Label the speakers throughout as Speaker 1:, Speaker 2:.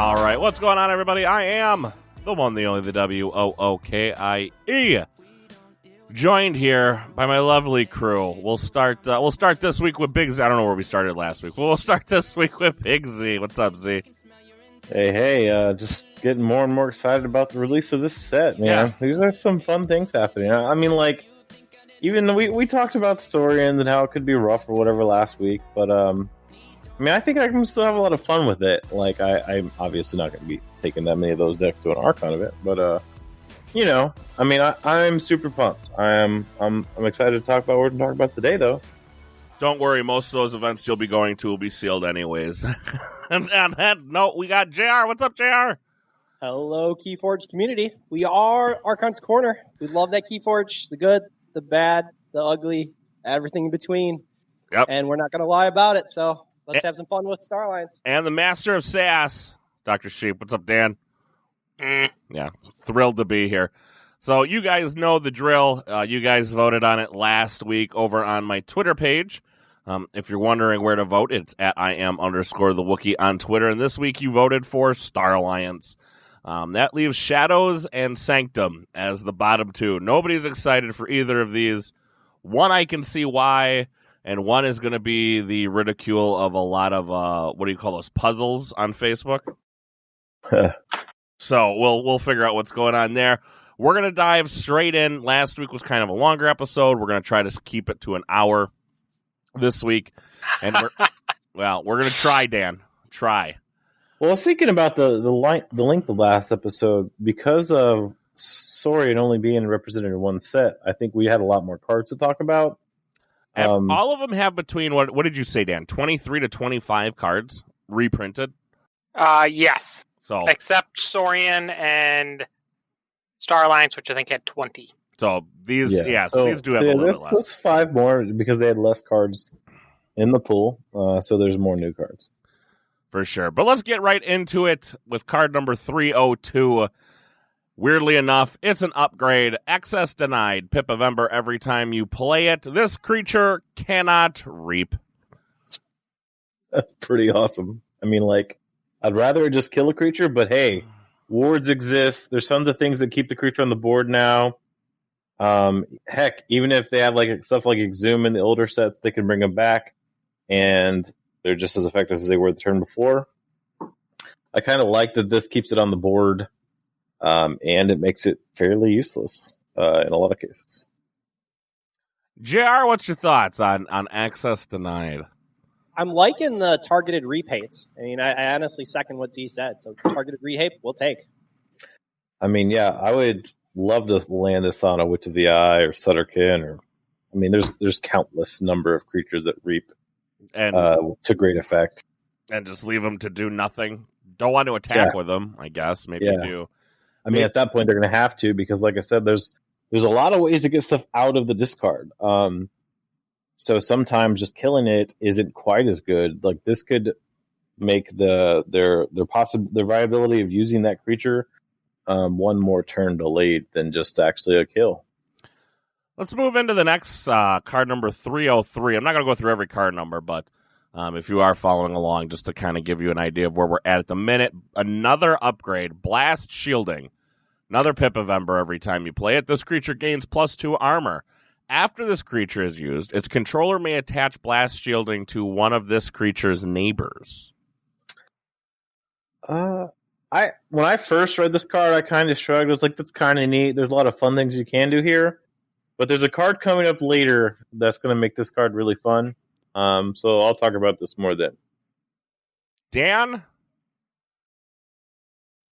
Speaker 1: All right, what's going on, everybody? I am the one, the only, the WOOKIE. Joined here by my lovely crew. We'll start this week with Big Z. I don't know where we started last week. We'll start this week with Big Z. What's up, Z?
Speaker 2: Hey, just getting more and more excited about the release of this set, man.
Speaker 1: Yeah.
Speaker 2: These are some fun things happening. I mean, like, even we talked about the Saurians and how it could be rough or whatever last week, but I mean, I think I can still have a lot of fun with it. Like, I'm obviously not going to be taking that many of those decks to an Archon event, but you know, I mean, I'm super pumped. I'm excited to talk about what we're going to talk about today, though.
Speaker 1: Don't worry, most of those events you'll be going to will be sealed anyways. And on that note, we got JR. What's up, JR?
Speaker 3: Hello, Keyforge community. We are Archon's Corner. We love that Keyforge, the good, the bad, the ugly, everything in between.
Speaker 1: Yep.
Speaker 3: And we're not going to lie about it, so let's have some fun with Star Alliance.
Speaker 1: And the master of sass, Dr. Sheep. What's up, Dan? Yeah, thrilled to be here. So you guys know the drill. You guys voted on it last week over on my Twitter page. If you're wondering where to vote, it's at @IM_the_Wookie on Twitter. And this week you voted for Star Alliance. That leaves Shadows and Sanctum as the bottom two. Nobody's excited for either of these. One, I can see why, and one is going to be the ridicule of a lot of, what do you call those, puzzles on Facebook? So we'll figure out what's going on there. We're going to dive straight in. Last week was kind of a longer episode. We're going to try to keep it to an hour this week. And we're going to try, Dan. Try.
Speaker 2: Well, I was thinking about the length of last episode. Because of Saurian only being represented in one set, I think we had a lot more cards to talk about.
Speaker 1: And all of them have between, what did you say, Dan? 23 to 25 cards reprinted?
Speaker 4: Yes.
Speaker 1: So
Speaker 4: except Saurian and Star Alliance, which I think had 20.
Speaker 1: So these, so these do have a little bit less.
Speaker 2: That's 5 more because they had less cards in the pool, so there's more new cards.
Speaker 1: For sure. But let's get right into it with card number 302. Weirdly enough, it's an upgrade. Access denied. Pip-November every time you play it. This creature cannot reap.
Speaker 2: That's pretty awesome. I mean, like, I'd rather just kill a creature, but hey, wards exist. There's tons of things that keep the creature on the board now. Heck, even if they have like stuff like Exhume in the older sets, they can bring them back, and they're just as effective as they were the turn before. I kind of like that this keeps it on the board, and it makes it fairly useless in a lot of cases.
Speaker 1: JR, what's your thoughts on access denied?
Speaker 3: I'm liking the targeted repaints. I mean, I honestly second what Z said. So targeted rehape, we'll take.
Speaker 2: I mean, yeah, I would love to land this on a Witch of the Eye or Sutterkin, or I mean, there's countless number of creatures that reap
Speaker 1: and
Speaker 2: to great effect,
Speaker 1: and just leave them to do nothing. Don't want to attack with them, I guess. Maybe you do.
Speaker 2: I mean, at that point, they're going to have to because, like I said, there's a lot of ways to get stuff out of the discard. So sometimes just killing it isn't quite as good. Like this could make their viability of using that creature one more turn delayed than just actually a kill.
Speaker 1: Let's move into the next card number 303. I'm not going to go through every card number, but if you are following along, just to kind of give you an idea of where we're at the minute, another upgrade, Blast Shielding. Another Pip-November every time you play it. This creature gains +2 armor. After this creature is used, its controller may attach Blast Shielding to one of this creature's neighbors.
Speaker 2: When I first read this card, I kind of shrugged. I was like, that's kind of neat. There's a lot of fun things you can do here. But there's a card coming up later that's going to make this card really fun. So I'll talk about this more then.
Speaker 1: Dan?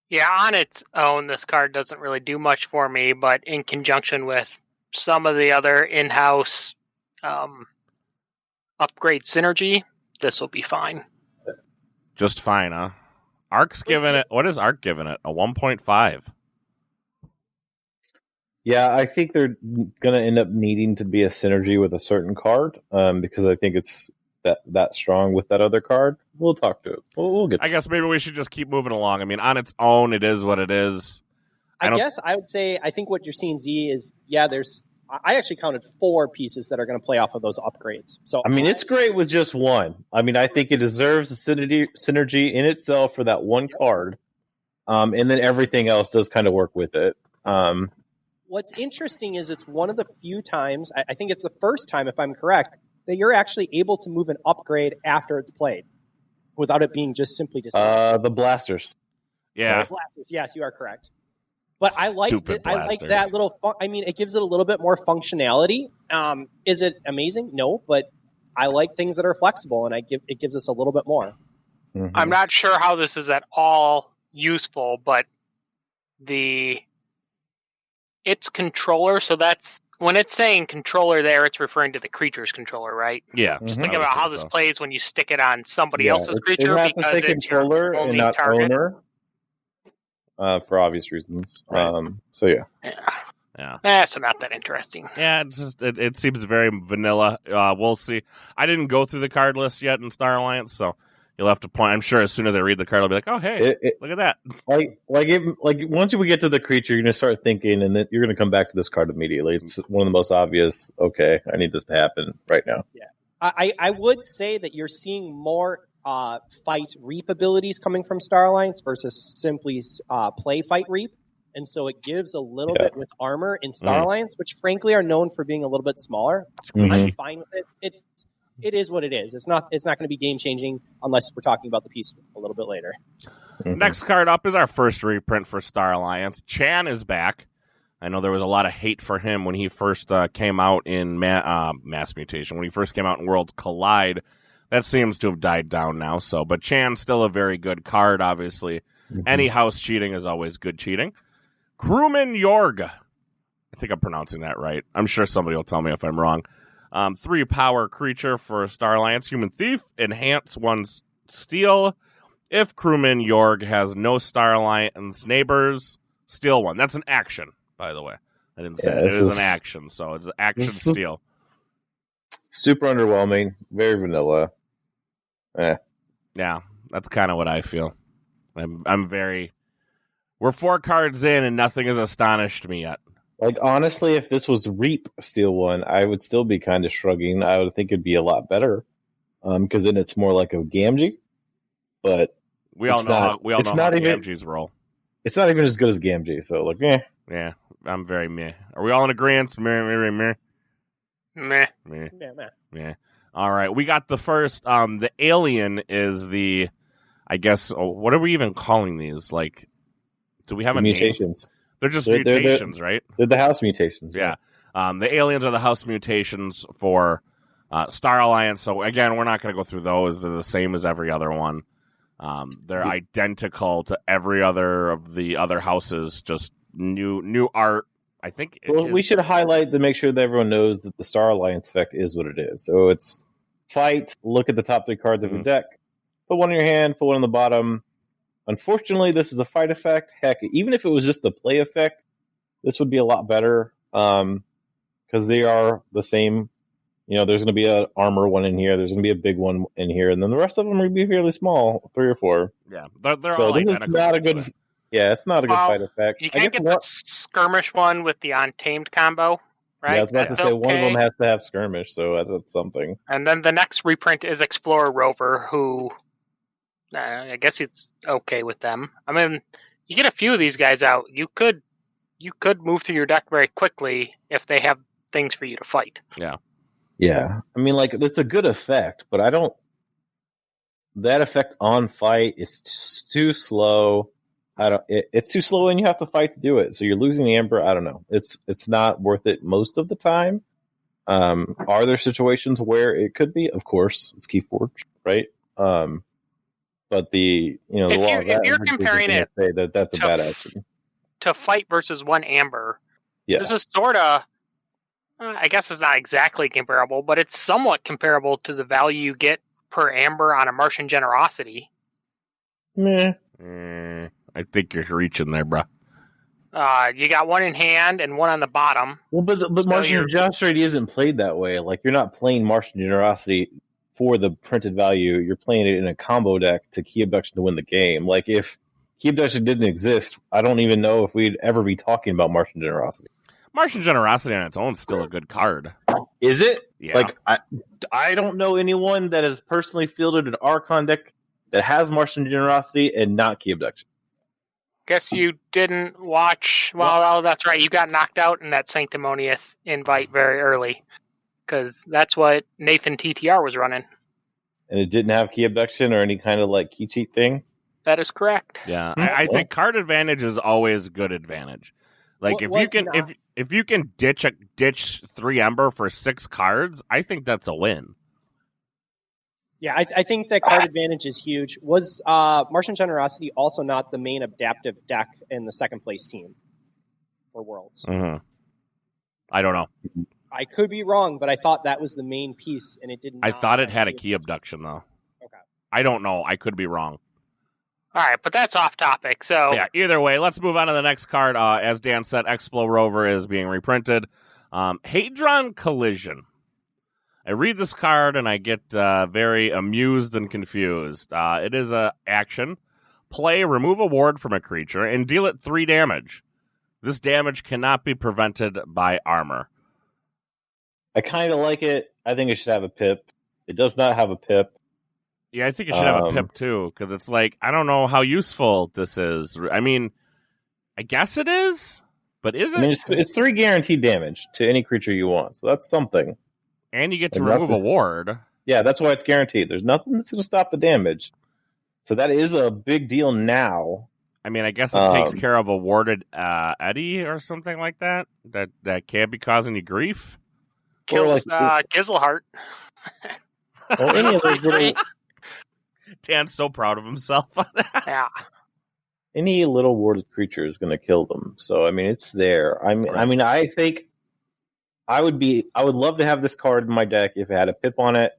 Speaker 4: Yeah, on its own, this card doesn't really do much for me, but in conjunction with some of the other in-house upgrade synergy, this will be fine.
Speaker 1: Just fine, huh? Arc's giving it... What is Arc giving it? A 1.5.
Speaker 2: Yeah, I think they're going to end up needing to be a synergy with a certain card because I think it's that strong with that other card. We'll talk to it. We'll get there.
Speaker 1: I guess maybe we should just keep moving along. I mean, on its own, it is what it is.
Speaker 3: I guess I would say I think what you're seeing, Z, is I actually counted 4 pieces that are going to play off of those upgrades. So
Speaker 2: I mean, it's great with just one. I mean, I think it deserves a synergy in itself for that one card. And then everything else does kind of work with it.
Speaker 3: What's interesting is it's one of the few times, I think it's the first time, if I'm correct, that you're actually able to move an upgrade after it's played without it being just simply discarded.
Speaker 2: The blasters.
Speaker 1: Yeah.
Speaker 3: Blasters, yes, you are correct. But I like
Speaker 1: Blasters.
Speaker 3: that little. It gives it a little bit more functionality. Is it amazing? No, but I like things that are flexible, and it gives us a little bit more.
Speaker 2: Mm-hmm.
Speaker 4: I'm not sure how this is at all useful, but its controller. So that's when it's saying controller there, it's referring to the creature's controller, right?
Speaker 1: Yeah.
Speaker 4: Just
Speaker 2: Mhm.
Speaker 4: think
Speaker 1: I would
Speaker 4: about
Speaker 1: say
Speaker 4: how this
Speaker 1: so.
Speaker 4: plays when you stick it on somebody
Speaker 2: Yeah,
Speaker 4: else's
Speaker 2: it
Speaker 4: creature
Speaker 2: has to
Speaker 4: because
Speaker 2: say
Speaker 4: it's your
Speaker 2: controller and
Speaker 4: only
Speaker 2: not
Speaker 4: target.
Speaker 2: owner. For obvious reasons.
Speaker 1: Right.
Speaker 2: So yeah.
Speaker 1: Yeah.
Speaker 4: So not that interesting.
Speaker 1: Yeah, it's just it seems very vanilla. We'll see. I didn't go through the card list yet in Star Alliance, so you'll have to point. I'm sure as soon as I read the card, I'll be like, "Oh, hey, look at that!"
Speaker 2: Like once we get to the creature, you're gonna start thinking, and then you're gonna come back to this card immediately. It's one of the most obvious. Okay, I need this to happen right now.
Speaker 3: Yeah, I would say that you're seeing more fight reap abilities coming from Star Alliance versus simply play fight reap. And so it gives a little bit with armor in Star Alliance, which frankly are known for being a little bit smaller.
Speaker 2: Mhm.
Speaker 3: I'm fine with it. It is what it is. It's not going to be game changing unless we're talking about the piece a little bit later.
Speaker 2: Mhm.
Speaker 1: Next card up is our first reprint for Star Alliance. Chan is back. I know there was a lot of hate for him when he first came out in Mass Mutation. When he first came out in Worlds Collide, that seems to have died down now. But Chan's still a very good card, obviously.
Speaker 2: Mhm.
Speaker 1: Any house cheating is always good cheating. Crewman Yorg. I think I'm pronouncing that right. I'm sure somebody will tell me if I'm wrong. 3 power creature for Star Alliance. Human Thief. Enhance 1 steal. If Crewman Yorg has no Star Alliance neighbors, steal 1. That's an action, by the way. I didn't say it. It is an action, so it's an action steal.
Speaker 2: Super underwhelming. Very vanilla.
Speaker 1: Yeah, that's kind of what I feel. I'm very... We're 4 cards in, and nothing has astonished me yet.
Speaker 2: Like, honestly, if this was Reap Steal 1, I would still be kind of shrugging. I would think it'd be a lot better. Because then it's more like a Gamgee. But
Speaker 1: we all know how Gamgees roll.
Speaker 2: It's not even as good as Gamgee, so like,
Speaker 1: Yeah, I'm very meh. Are we all in agreement? Meh.
Speaker 4: Meh.
Speaker 1: All right, we got the first. The alien is the, I guess. What are we even calling these? Like, do we have a
Speaker 2: mutations?
Speaker 1: Name? They're just mutations, right?
Speaker 2: They're the house mutations.
Speaker 1: Yeah. The aliens are the house mutations for Star Alliance. So again, we're not going to go through those. They're the same as every other one. They're identical to every other of the other houses. Just new art. I think.
Speaker 2: We should highlight to make sure that everyone knows that the Star Alliance effect is what it is. So it's fight. Look at the top 3 cards of your deck. Put 1 in your hand. Put 1 on the bottom. Unfortunately, this is a fight effect. Heck, even if it was just a play effect, this would be a lot better because they are the same. You know, there's going to be an armor one in here. There's going to be a big one in here, and then the rest of them will be fairly small, 3 or 4.
Speaker 1: Yeah, they're
Speaker 2: so
Speaker 1: all
Speaker 2: this
Speaker 1: identical.
Speaker 2: is not a good. Yeah, it's not a good fight effect.
Speaker 4: You can't get the skirmish one with the Untamed combo, right?
Speaker 2: Yeah, I was about to say one of them has to have skirmish, so that's something.
Speaker 4: And then the next reprint is Explorer Rover, who I guess it's okay with them. I mean, you get a few of these guys out, you could move through your deck very quickly if they have things for you to fight.
Speaker 1: Yeah.
Speaker 2: Yeah. I mean, like, it's a good effect, but that effect on fight is too slow. It's too slow and you have to fight to do it. So you're losing the Amber. I don't know. It's not worth it most of the time. Are there situations where it could be? Of course, it's Keyforge, right? But the law
Speaker 4: if you're comparing it,
Speaker 2: say that's a bad action
Speaker 4: to fight versus 1 Amber.
Speaker 2: Yeah,
Speaker 4: this is sort of. I guess it's not exactly comparable, but it's somewhat comparable to the value you get per Amber on a Martian Generosity.
Speaker 2: Meh.
Speaker 1: I think you're reaching there, bro.
Speaker 4: You got 1 in hand and 1 on the bottom.
Speaker 2: Well, but Martian Generosity isn't played that way. Like, you're not playing Martian Generosity for the printed value. You're playing it in a combo deck to Key Abduction to win the game. Like, if Key Abduction didn't exist, I don't even know if we'd ever be talking about Martian Generosity.
Speaker 1: Martian Generosity on its own is still a good card.
Speaker 2: Is it?
Speaker 1: Yeah.
Speaker 2: Like, I don't know anyone that has personally fielded an Archon deck that has Martian Generosity and not Key Abduction.
Speaker 4: Guess you didn't watch. Well, that's right. You got knocked out in that Sanctimonious invite very early. Because that's what Nathan TTR was running.
Speaker 2: And it didn't have key abduction or any kind of like key cheat thing?
Speaker 4: That is correct.
Speaker 1: Yeah, I think card advantage is always good advantage. Like if you can ditch 3 Ember for 6 cards, I think that's a win.
Speaker 3: Yeah, I think that card advantage is huge. Was Martian Generosity also not the main adaptive deck in the second place team for Worlds?
Speaker 1: Mm-hmm. I don't know.
Speaker 3: I could be wrong, but I thought that was the main piece, and it didn't.
Speaker 1: I thought it had a key abduction, though.
Speaker 3: Okay.
Speaker 1: I don't know. I could be wrong.
Speaker 4: All right, but that's off topic. So
Speaker 1: yeah, either way, let's move on to the next card. As Dan said, Explo Rover is being reprinted. Hadron Collision. I read this card and I get very amused and confused. It is a action. Play, remove a ward from a creature, and deal it 3 damage. This damage cannot be prevented by armor.
Speaker 2: I kind of like it. I think it should have a pip. It does not have a pip.
Speaker 1: Yeah, I think it should have a pip too, because it's like, I don't know how useful this is. I mean, I guess it is, but is it?
Speaker 2: I mean, it's 3 guaranteed damage to any creature you want, so that's something.
Speaker 1: And you get to remove a ward.
Speaker 2: Yeah, that's why it's guaranteed. There's nothing that's going to stop the damage. So that is a big deal now.
Speaker 1: I mean, I guess it takes care of a warded Eddie or something like that can't be causing you grief.
Speaker 4: Kills Gizzleheart.
Speaker 2: Well, any of those little...
Speaker 1: Dan's so proud of himself.
Speaker 4: Yeah.
Speaker 2: Any little warded creature is going to kill them. So, I mean, it's there. I think I would love to have this card in my deck if it had a pip on it.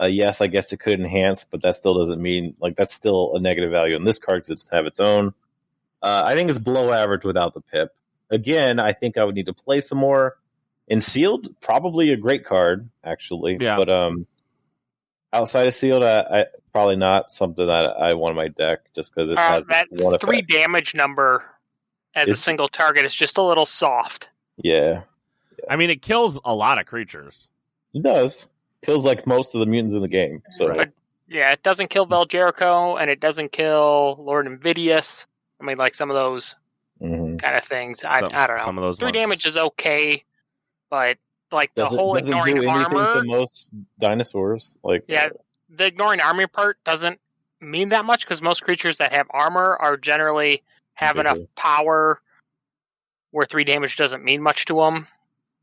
Speaker 2: Yes, I guess it could enhance, but that still doesn't mean, like, that's still a negative value on this card because it doesn't have its own. I think it's below average without the pip. Again, I think I would need to play some more. In Sealed, probably a great card, actually.
Speaker 1: Yeah.
Speaker 2: But outside of Sealed, I probably not something that I want in my deck just because it has
Speaker 4: that
Speaker 2: one
Speaker 4: 3
Speaker 2: effect.
Speaker 4: damage number as a single target is just a little soft.
Speaker 2: Yeah.
Speaker 1: I mean, it kills a lot of creatures.
Speaker 2: It does. Kills like most of the mutants in the game. So
Speaker 4: But, yeah, it doesn't kill Vel Jericho, and it doesn't kill Lord Invidious. I mean, like some of those kind of things. I don't know.
Speaker 1: Some of those
Speaker 4: 3
Speaker 1: ones.
Speaker 4: damage is okay, but like the whole
Speaker 2: doesn't
Speaker 4: ignoring
Speaker 2: do anything
Speaker 4: armor.
Speaker 2: to most dinosaurs. Like
Speaker 4: Yeah, the ignoring armor part doesn't mean that much because most creatures that have armor are generally have enough power where 3 damage doesn't mean much to them.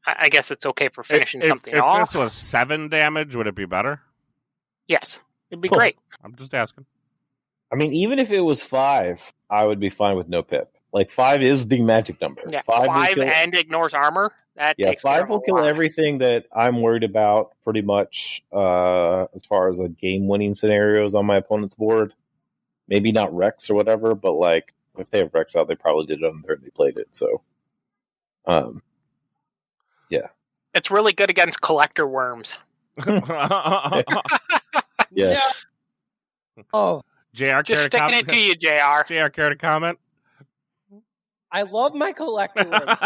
Speaker 4: I guess it's okay for finishing something off.
Speaker 1: If this was 7 damage, would it be better?
Speaker 4: Yes, it'd be great.
Speaker 1: I'm just asking.
Speaker 2: I mean, even if it was 5, I would be fine with no pip. Like 5 is the magic number.
Speaker 4: Yeah,
Speaker 2: 5
Speaker 4: and ignores armor. That takes
Speaker 2: 5 will kill
Speaker 4: lot.
Speaker 2: everything that I'm worried about pretty much as far as like game-winning scenarios on my opponent's board. Maybe not Rex or whatever, but like if they have Rex out, they probably did it on the turn they played it. So, yeah.
Speaker 4: It's really good against collector worms.
Speaker 2: Yes.
Speaker 3: Oh,
Speaker 1: JR,
Speaker 4: just sticking it to you, JR.
Speaker 1: JR, care to comment?
Speaker 3: I love my collector worms.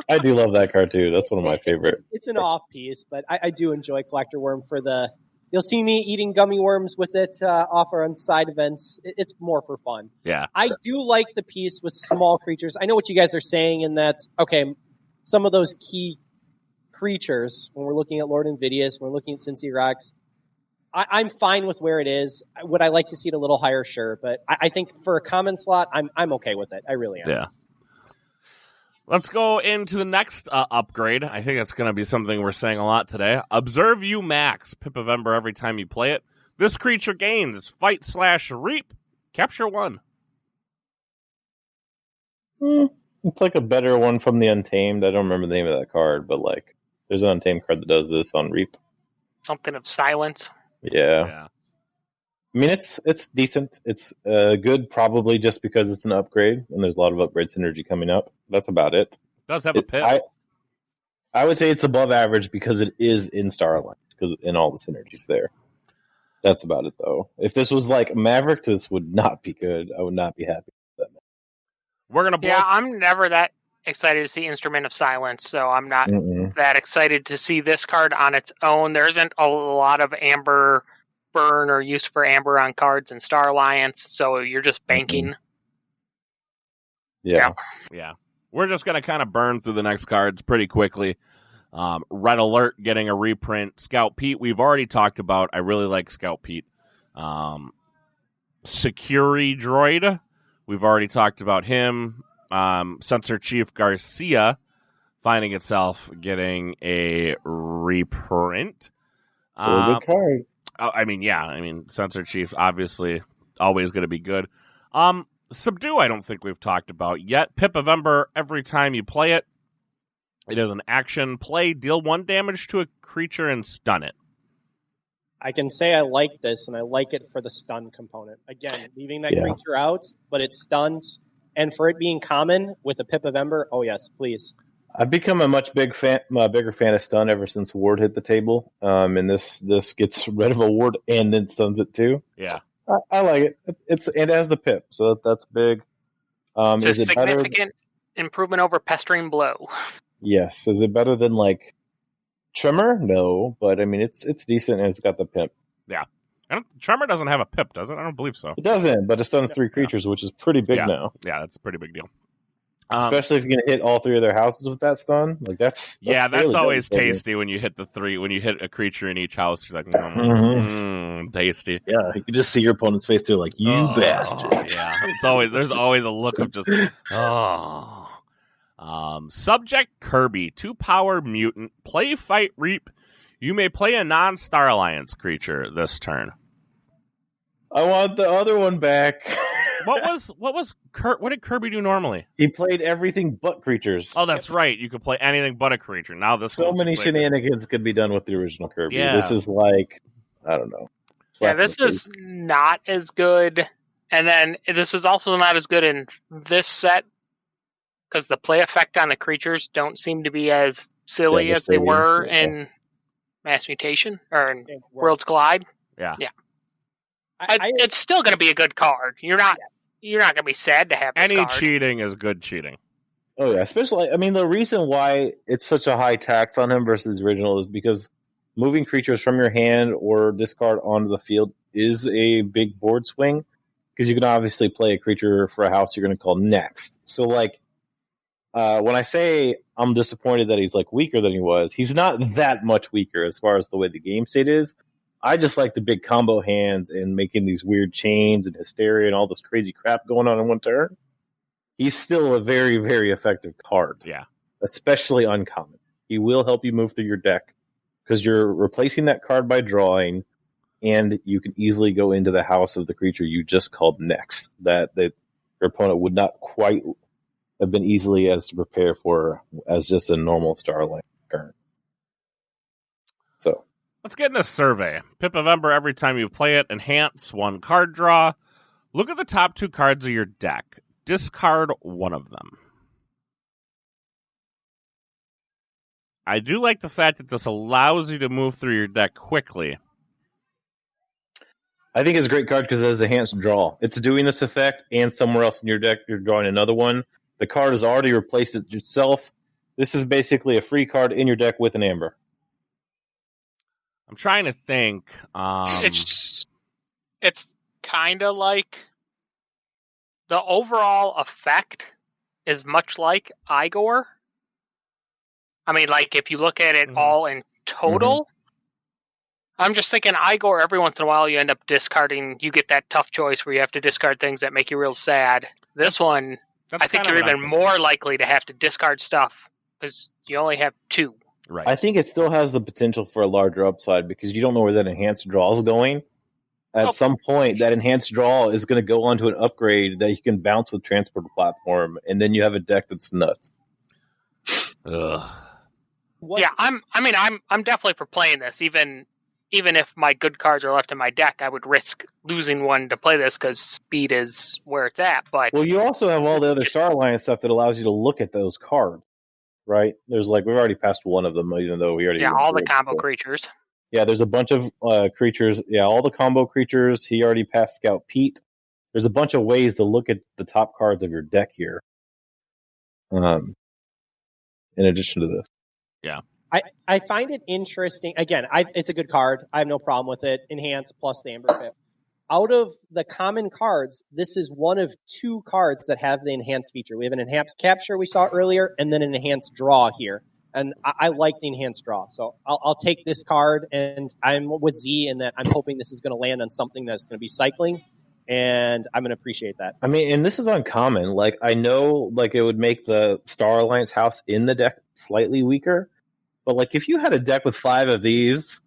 Speaker 2: I do love that card too. That's one of my favorite.
Speaker 3: It's an off piece, but I do enjoy collector worm for the. You'll see me eating gummy worms with it offer on side events. It's more for fun.
Speaker 1: Yeah.
Speaker 3: I do like the piece with small creatures. I know what you guys are saying in that, okay, some of those key creatures, when we're looking at Lord Invidious, when we're looking at Cincy Rex, I'm fine with where it is. Would I like to see it a little higher? Sure. But I think for a common slot, I'm okay with it. I really am.
Speaker 1: Yeah. Let's go into the next upgrade. I think that's going to be something we're saying a lot today. Observe You Max. Pip of Ember every time you play it. This creature gains Fight/Reap. Capture 1.
Speaker 2: It's like a better one from the Untamed. I don't remember the name of that card, but like there's an Untamed card that does this on Reap.
Speaker 4: Something of silence.
Speaker 2: Yeah. I mean, it's decent. It's good probably just because it's an upgrade, and there's a lot of upgrade synergy coming up. That's about it.
Speaker 1: It does have a pip.
Speaker 2: I would say it's above average because it is in Starlight, because in all the synergies there. That's about it, though. If this was like Maverick, this would not be good. I would not be happy with that.
Speaker 1: We're gonna.
Speaker 4: Yeah, I'm never that excited to see Instrument of Silence, so I'm not that excited to see this card on its own. There isn't a lot of Amber burn or use for Amber on cards in Star Alliance, so you're just banking
Speaker 2: Yeah.
Speaker 1: Yeah. We're just going to kind of burn through the next cards pretty quickly. Red Alert getting a reprint. Scout Pete, we've already talked about. I really like Scout Pete. Security Droid, we've already talked about him. Sensor Chief Garcia finding itself getting a reprint.
Speaker 2: So a good card.
Speaker 1: I mean, Sensor Chief, obviously, always going to be good. Subdue, I don't think we've talked about yet. Pip of Ember, every time you play it, it is an action play. Deal 1 damage to a creature and stun it.
Speaker 3: I can say I like this, and I like it for the stun component. Again, leaving that creature out, but it stuns. And for it being common with a Pip of Ember, oh yes, please.
Speaker 2: I've become a much bigger fan of stun ever since Ward hit the table. And this gets rid of a Ward and then stuns it too.
Speaker 1: Yeah.
Speaker 2: I like it. It has the Pip, so that's big.
Speaker 4: It's a significant improvement over Pestering Blow.
Speaker 2: Yes. Is it better than like Tremor? No, but I mean it's decent and it's got the Pip.
Speaker 1: Yeah. Tremor doesn't have a Pip, does it? I don't believe so.
Speaker 2: It doesn't, but it stuns 3 creatures, which is pretty big now.
Speaker 1: Yeah, that's a pretty big deal.
Speaker 2: Especially if you're going to hit all 3 of their houses with that stun. Like that's
Speaker 1: always tasty when you hit when you hit a creature in each house. You're like, tasty.
Speaker 2: Yeah, you can just see your opponent's face too, like, you bastard.
Speaker 1: Yeah, there's always a look of just, Subject Kirby, 2-power mutant, play fight reap. You may play a non-Star Alliance creature this turn.
Speaker 2: I want the other one back.
Speaker 1: What did Kirby do normally?
Speaker 2: He played everything but creatures.
Speaker 1: Oh, that's right. You could play anything but a creature. Now
Speaker 2: so many shenanigans could be done with the original Kirby. Yeah. This is like, I don't know.
Speaker 4: This is not as good. And then this is also not as good in this set because the play effect on the creatures don't seem to be as silly as they were in Mass Mutation or in Worlds Collide.
Speaker 1: Yeah.
Speaker 4: It's still going to be a good card. You're not going to be sad to have this
Speaker 1: any
Speaker 4: card.
Speaker 1: cheating is good cheating.
Speaker 2: Oh yeah, especially I mean the reason why it's such a high tax on him versus the original is because moving creatures from your hand or discard onto the field is a big board swing because you can obviously play a creature for a house you're going to call next. So like when I say I'm disappointed that he's like weaker than he was, he's not that much weaker as far as the way the game state is. I just like the big combo hands and making these weird chains and hysteria and all this crazy crap going on in one turn. He's still a very, very effective card.
Speaker 1: Yeah.
Speaker 2: Especially uncommon. He will help you move through your deck because you're replacing that card by drawing, and you can easily go into the house of the creature you just called next that your opponent would not quite have been easily as to prepare for as just a normal Starlight turn. So
Speaker 1: let's get in a survey. Pip of Ember, every time you play it, enhance 1 card draw. Look at the top 2 cards of your deck. Discard 1 of them. I do like the fact that this allows you to move through your deck quickly.
Speaker 2: I think it's a great card because it has enhanced draw. It's doing this effect, and somewhere else in your deck you're drawing another one. The card has already replaced it itself. This is basically a free card in your deck with an Amber.
Speaker 1: I'm trying to think.
Speaker 4: It's kind of like the overall effect is much like Igor. I mean, like if you look at it all in total, I'm just thinking Igor. Every once in a while, you end up discarding. You get that tough choice where you have to discard things that make you real sad. This one, I think you're even more likely to have to discard stuff because you only have 2.
Speaker 1: Right.
Speaker 2: I think it still has the potential for a larger upside because you don't know where that enhanced draw is going. At some point, that enhanced draw is going to go onto an upgrade that you can bounce with Transport Platform, and then you have a deck that's nuts.
Speaker 1: Ugh.
Speaker 4: Yeah, I'm definitely for playing this. Even if my good cards are left in my deck, I would risk losing 1 to play this because speed is where it's at. But
Speaker 2: you also have all the other Star Alliance stuff that allows you to look at those cards. Right? There's we've already passed 1 of them, even though we already...
Speaker 4: Yeah, all the combo creatures.
Speaker 2: Yeah, there's a bunch of creatures. Yeah, all the combo creatures. He already passed Scout Pete. There's a bunch of ways to look at the top cards of your deck here. In addition to this.
Speaker 1: Yeah.
Speaker 3: I find it interesting. Again, it's a good card. I have no problem with it. Enhance plus the Amber Pip. out of the common cards, this is one of 2 cards that have the enhanced feature. We have an enhanced capture we saw earlier, and then an enhanced draw here. And I like the enhanced draw. So I'll take this card, and I'm with Z in that I'm hoping this is going to land on something that's going to be cycling, and I'm going to appreciate that.
Speaker 2: I mean, and this is uncommon. Like, I know, like, it would make the Star Alliance house in the deck slightly weaker, but, like, if you had a deck with 5 of these,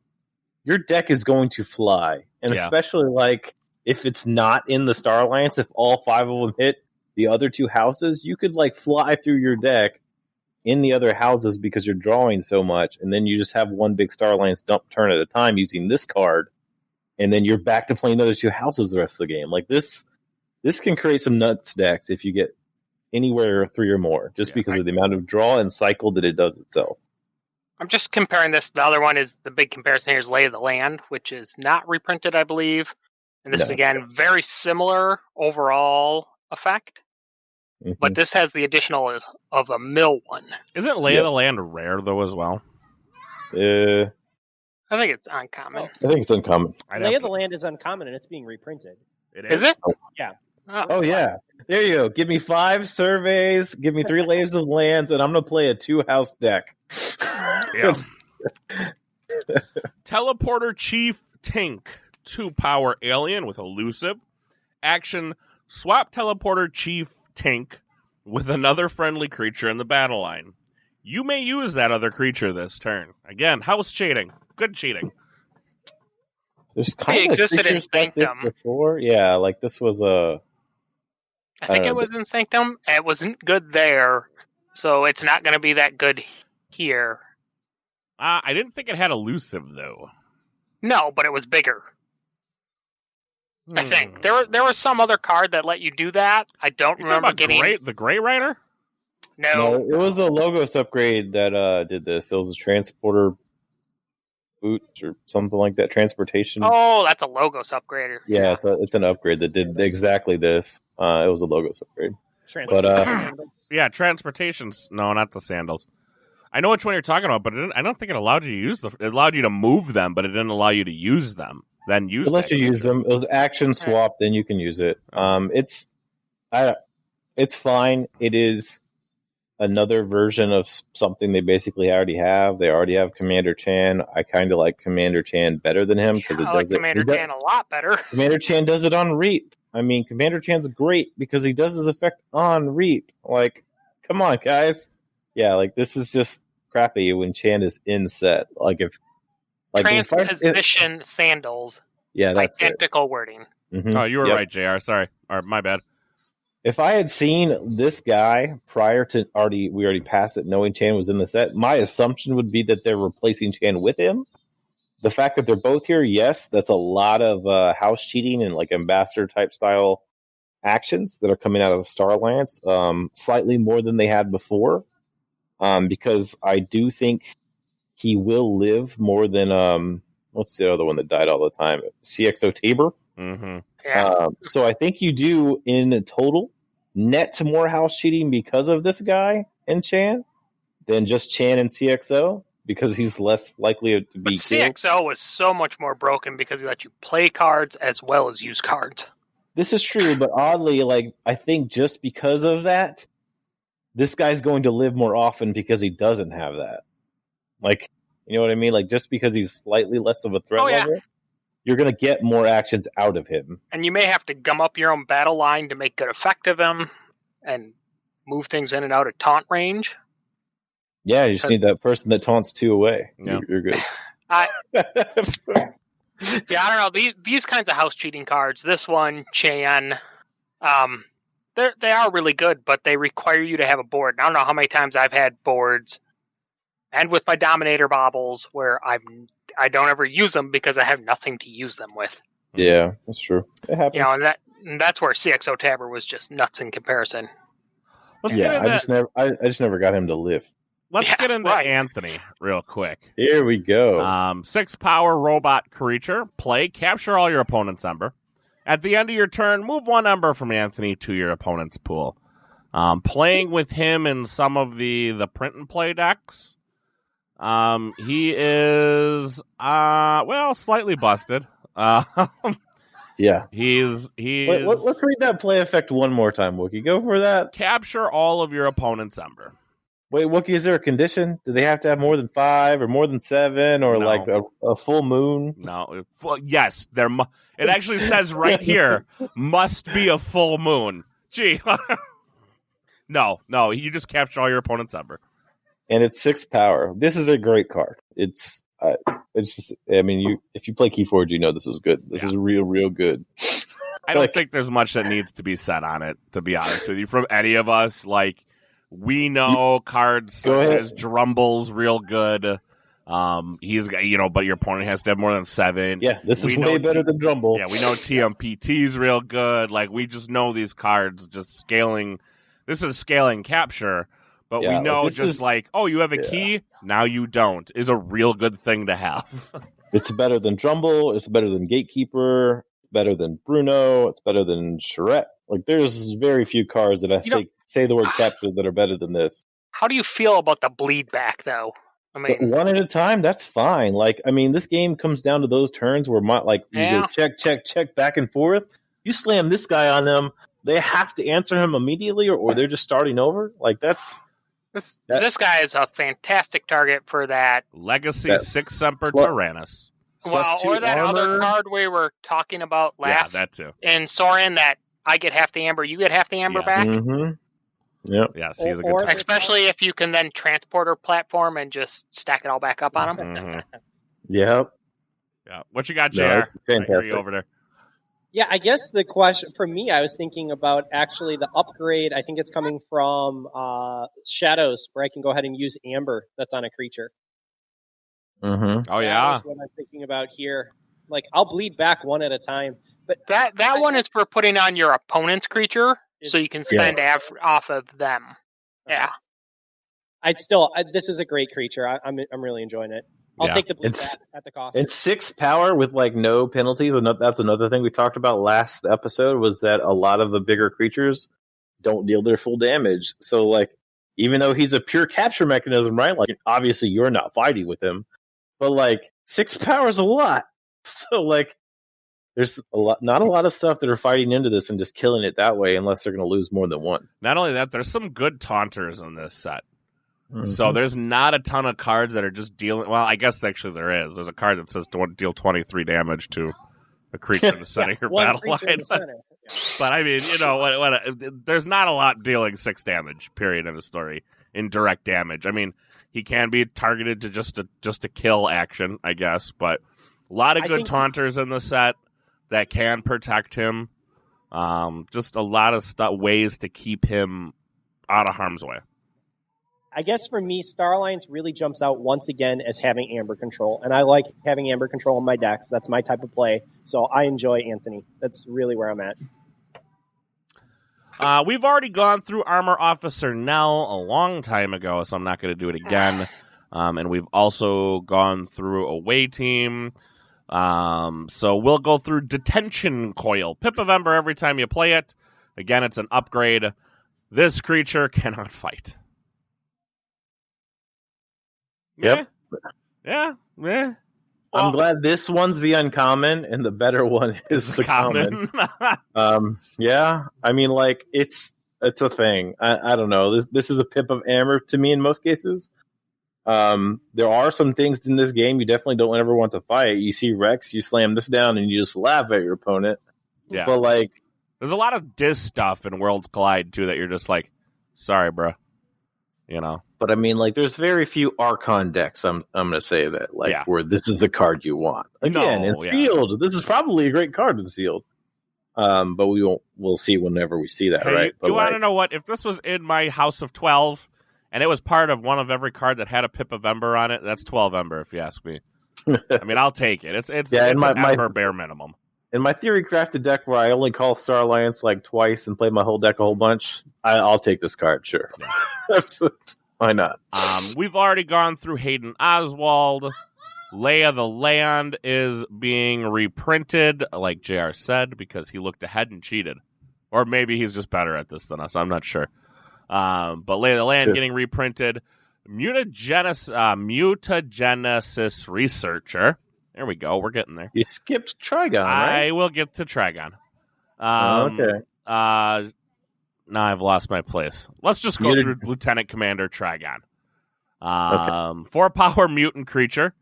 Speaker 2: your deck is going to fly. And especially, like, if it's not in the Star Alliance, if all 5 of them hit the other 2 houses, you could, like, fly through your deck in the other houses because you're drawing so much, and then you just have one big Star Alliance dump turn at a time using this card, and then you're back to playing the other 2 houses the rest of the game. Like, this can create some nuts decks if you get anywhere 3 or more, just because of the amount of draw and cycle that it does itself.
Speaker 4: I'm just comparing this. The other one is the big comparison here is Lay of the Land, which is not reprinted, I believe. And this is, again, very similar overall effect. Mm-hmm. But this has the additional of a mill one.
Speaker 1: Isn't Lay of the Land rare, though, as well?
Speaker 4: I think it's uncommon.
Speaker 2: I think it's uncommon.
Speaker 3: Lay of the Land is uncommon, and it's being reprinted.
Speaker 1: It is?
Speaker 4: Is it?
Speaker 3: Yeah.
Speaker 2: Oh, yeah. There you go. Give me 5 surveys, give me 3 layers of lands, and I'm going to play a 2-house deck.
Speaker 1: Yeah. Teleporter Chief Tink, 2-power alien with elusive. Action, swap Teleporter Chief Tink with another friendly creature in the battle line. You may use that other creature this turn. Again, house cheating. Good cheating.
Speaker 2: There's kind
Speaker 4: of existed in Sanctum
Speaker 2: before. Yeah, like this was a...
Speaker 4: I think it was in Sanctum. It wasn't good there, so it's not going to be that good here.
Speaker 1: I didn't think it had elusive, though.
Speaker 4: No, but it was bigger. I think there was some other card that let you do that. I don't remember getting
Speaker 1: the Gray Rider.
Speaker 4: No,
Speaker 2: it was a Logos upgrade that did this. It was a transporter boot or something like that. Transportation.
Speaker 4: Oh, that's a Logos upgrader.
Speaker 2: Yeah, it's an upgrade that did exactly this. It was a Logos upgrade.
Speaker 1: Transportations. No, not the sandals. I know which one you're talking about, but I don't think it allowed you to use them. It allowed you to move them, but it didn't allow you to use them. Then use.
Speaker 2: It let you use them. It was action swap. Then you can use it. It's fine. It is another version of something they basically already have. They already have Commander Chan. I kind of like Commander Chan better than him because
Speaker 4: I like Commander Chan a lot better.
Speaker 2: Commander Chan does it on Reap. I mean, Commander Chan's great because he does his effect on Reap. Like, come on, guys. Yeah, like this is just crappy when Chan is in set. Like if
Speaker 4: transposition sandals.
Speaker 2: Yeah, that's
Speaker 4: tactical wording.
Speaker 2: Mm-hmm.
Speaker 1: Oh, you were right, JR. Sorry. Or my bad.
Speaker 2: If I had seen this guy prior to we already passed it, knowing Chan was in the set, my assumption would be that they're replacing Chan with him. The fact that they're both here, yes, that's a lot of house cheating and like ambassador type style actions that are coming out of Star Alliance, slightly more than they had before. Because I do think he will live more than what's the other one that died all the time? CXO Tabor.
Speaker 1: Mm-hmm.
Speaker 4: Yeah.
Speaker 2: So I think you do in total net more house cheating because of this guy and Chan than just Chan and CXO because he's less likely to be killed.
Speaker 4: CXO was so much more broken because he let you play cards as well as use cards.
Speaker 2: This is true, but oddly, like I think just because of that, this guy's going to live more often because he doesn't have that. Like, you know what I mean? Like, just because he's slightly less of a threat level, you're going to get more actions out of him.
Speaker 4: And you may have to gum up your own battle line to make good effect of him and move things in and out of taunt range.
Speaker 2: Yeah, you just need that person that taunts 2 away.
Speaker 1: Yeah.
Speaker 2: You're good.
Speaker 4: I don't know. These kinds of house cheating cards, this one, Chan, they are really good, but they require you to have a board. And I don't know how many times I've had boards, and with my Dominator baubles, where I don't ever use them because I have nothing to use them with.
Speaker 2: Yeah, that's true. It happens.
Speaker 4: You know, and that's where CXO Tabor was just nuts in comparison.
Speaker 1: I
Speaker 2: just never got him to live.
Speaker 1: Let's get into Anthony real quick.
Speaker 2: Here we go.
Speaker 1: 6-power robot creature. Play, capture all your opponent's ember. At the end of your turn, move 1 ember from Anthony to your opponent's pool. Playing with him in some of the print and play decks. He is, slightly busted.
Speaker 2: Yeah.
Speaker 1: He's
Speaker 2: Let's read that play effect one more time, Wookie. Go for that.
Speaker 1: capture all of your opponent's Ember.
Speaker 2: Wait, Wookie, is there a condition? Do they have to have more than 5 or more than 7 or
Speaker 1: No.
Speaker 2: like a full moon?
Speaker 1: No, yes, it actually says right here, must be a full moon. Gee. No, you just capture all your opponent's Ember.
Speaker 2: And it's 6 power. This is a great card. It's just, I mean, if you play Keyforge, you know this is good. This is real good.
Speaker 1: I don't think there's much that needs to be said on it, to be honest with you, from any of us. Like, we know cards such as Drumble's real good. He's, but your opponent has to have more than 7.
Speaker 2: Yeah, this is way better than Drumble.
Speaker 1: Yeah, we know TMPT's real good. Like, we just know these cards just scaling. This is scaling capture, but we know you have a key, now you don't, is a real good thing to have.
Speaker 2: It's better than Drumble. It's better than Gatekeeper. It's better than Bruno. It's better than Charette. Like, there's very few cards that say the word capture that are better than this.
Speaker 4: How do you feel about the bleed back, though? I mean,
Speaker 2: but one at a time, that's fine. Like, I mean, this game comes down to those turns where you go check back and forth. You slam this guy on them, they have to answer him immediately, or they're just starting over. Like,
Speaker 4: this guy is a fantastic target for that
Speaker 1: Legacy 6 Semper Tyrannus.
Speaker 4: Well, or that other card we were talking about last.
Speaker 1: Yeah, that too.
Speaker 4: In Sorin, that I get half the amber, you get half the amber back.
Speaker 2: Mm-hmm. Yep.
Speaker 1: Yes, he's a good target.
Speaker 4: Especially if you can then transporter platform and just stack it all back up on him.
Speaker 1: Mm-hmm.
Speaker 2: Yep.
Speaker 1: Yeah. What you got, JR?
Speaker 2: Fantastic.
Speaker 1: I hear you over there.
Speaker 3: Yeah, I guess the question for me, I was thinking about actually the upgrade. I think it's coming from Shadows, where I can go ahead and use Amber that's on a creature.
Speaker 2: Mm-hmm.
Speaker 1: Oh, yeah.
Speaker 3: That's what I'm thinking about here. Like, I'll bleed back one at a time. But
Speaker 4: that one is for putting on your opponent's creature, so you can spend off of them. Yeah.
Speaker 3: This is a great creature. I'm really enjoying it. I'll take the bleed back at the cost.
Speaker 2: It's 6 power with like no penalties. And that's another thing we talked about last episode, was that a lot of the bigger creatures don't deal their full damage. So like, even though he's a pure capture mechanism, right? Like, obviously you're not fighting with him, but like 6 power is a lot. So like, there's not a lot of stuff that are fighting into this and just killing it that way, unless they're going to lose more than one.
Speaker 1: Not only that, there's some good taunters in this set.
Speaker 2: Mm-hmm.
Speaker 1: So there's not a ton of cards that are just dealing. Well, I guess actually there is. There's a card that says don't deal 23 damage to a creature in the center of your battle line. But I mean, there's not a lot dealing 6 damage. Period. In a story in direct damage. I mean, he can be targeted to just a kill action, I guess. But a lot of good taunters in the set that can protect him. Just a lot of ways to keep him out of harm's way.
Speaker 3: I guess for me, Star Alliance really jumps out once again as having Amber Control. And I like having Amber Control in my decks. That's my type of play. So I enjoy Anthony. That's really where I'm at.
Speaker 1: We've already gone through Armor Officer Nell a long time ago, so I'm not going to do it again. And we've also gone through Away Team. So we'll go through Detention Coil. Pip of Ember every time you play it. Again, it's an upgrade. This creature cannot fight.
Speaker 2: Yep.
Speaker 1: Yeah.
Speaker 2: I'm glad this one's the uncommon and the better one is the common. Yeah. I mean, like, it's a thing. I don't know. This is a Pip of Amber to me in most cases. There are some things in this game you definitely don't ever want to fight. You see Rex, you slam this down, and you just laugh at your opponent.
Speaker 1: Yeah.
Speaker 2: But like,
Speaker 1: there's a lot of dis stuff in Worlds Collide too that you're just like, sorry, bro.
Speaker 2: But I mean, like, there's very few Archon decks. I'm gonna say that, like, where this is the card you want. Again, in sealed, this is probably a great card in sealed. But we'll see whenever we see that, right?
Speaker 1: You want to know what? If this was in my House of 12 and it was part of one of every card that had a Pip of Ember on it, that's 12 Ember, if you ask me. I mean, I'll take it. It's an Ember bare minimum.
Speaker 2: In my theory crafted deck where I only call Star Alliance like twice and play my whole deck a whole bunch, I'll take this card, sure. Yeah. Why not?
Speaker 1: We've already gone through Hayden Oswald. Lay of the Land is being reprinted, like JR said, because he looked ahead and cheated. Or maybe he's just better at this than us. I'm not sure. But Lay of the Land getting reprinted. Mutagenesis Researcher There we go. We're getting there.
Speaker 2: You skipped Trigon, right?
Speaker 1: I will get to Trigon.
Speaker 2: Okay.
Speaker 1: Now I've lost my place. Let's just go through Lieutenant Commander Trigon. 4-power mutant creature.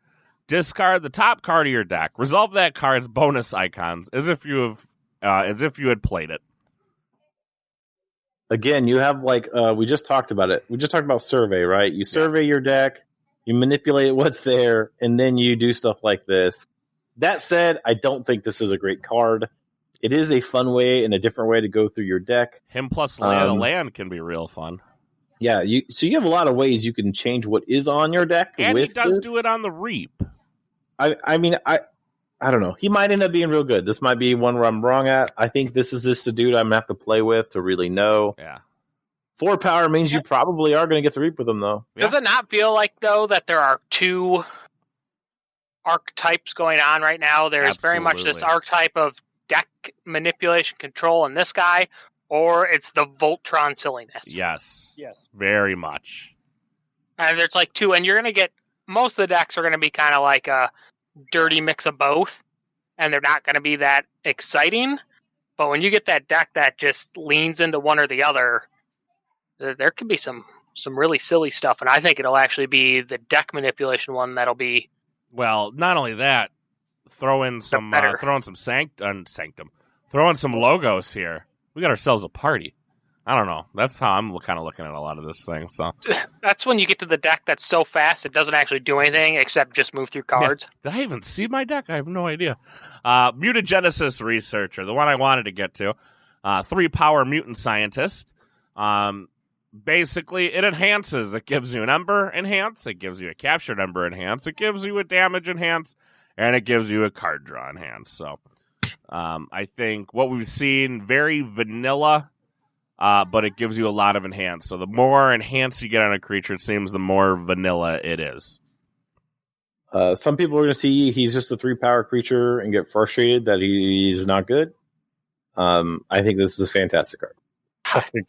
Speaker 1: Discard the top card of your deck. Resolve that card's bonus icons as if you had played it.
Speaker 2: Again, you have we just talked about it. We just talked about survey, right? You survey your deck, you manipulate what's there, and then you do stuff like this. That said, I don't think this is a great card. It is a fun way and a different way to go through your deck.
Speaker 1: Him plus land can be real fun.
Speaker 2: Yeah, so you have a lot of ways you can change what is on your deck.
Speaker 1: And he does do it on the Reap.
Speaker 2: I mean, I don't know. He might end up being real good. This might be one where I'm wrong at. I think this is just a dude I'm going to have to play with to really know.
Speaker 1: Yeah.
Speaker 2: 4 power means you probably are going to get to Reap with him, though.
Speaker 4: Does it not feel like, though, that there are 2 archetypes going on right now? There's very much this archetype of deck manipulation control in this guy, or it's the Voltron silliness.
Speaker 1: Yes.
Speaker 3: Yes.
Speaker 1: Very much.
Speaker 4: And there's 2, and you're going to get, most of the decks are going to be kind of like a dirty mix of both, and they're not going to be that exciting. But when you get that deck that just leans into one or the other, there could be some really silly stuff, and I think it'll actually be the deck manipulation one that'll be.
Speaker 1: Well, not only that, throw in some sanctum, throw in some logos here. We got ourselves a party. I don't know. That's how I'm kind of looking at a lot of this thing. So
Speaker 4: that's when you get to the deck that's so fast it doesn't actually do anything except just move through cards.
Speaker 1: Yeah. Did I even see my deck? I have no idea. Mutagenesis Researcher, the one I wanted to get to. 3-power mutant scientist. Basically, it enhances. It gives you an Ember enhance. It gives you a captured Ember enhance. It gives you a damage enhance. And it gives you a card draw enhance. So I think what we've seen, very vanilla. But it gives you a lot of enhance. So the more enhance you get on a creature, it seems the more vanilla it is.
Speaker 2: Some people are going to see he's just a 3-power creature and get frustrated that he's not good. I think this is a fantastic card.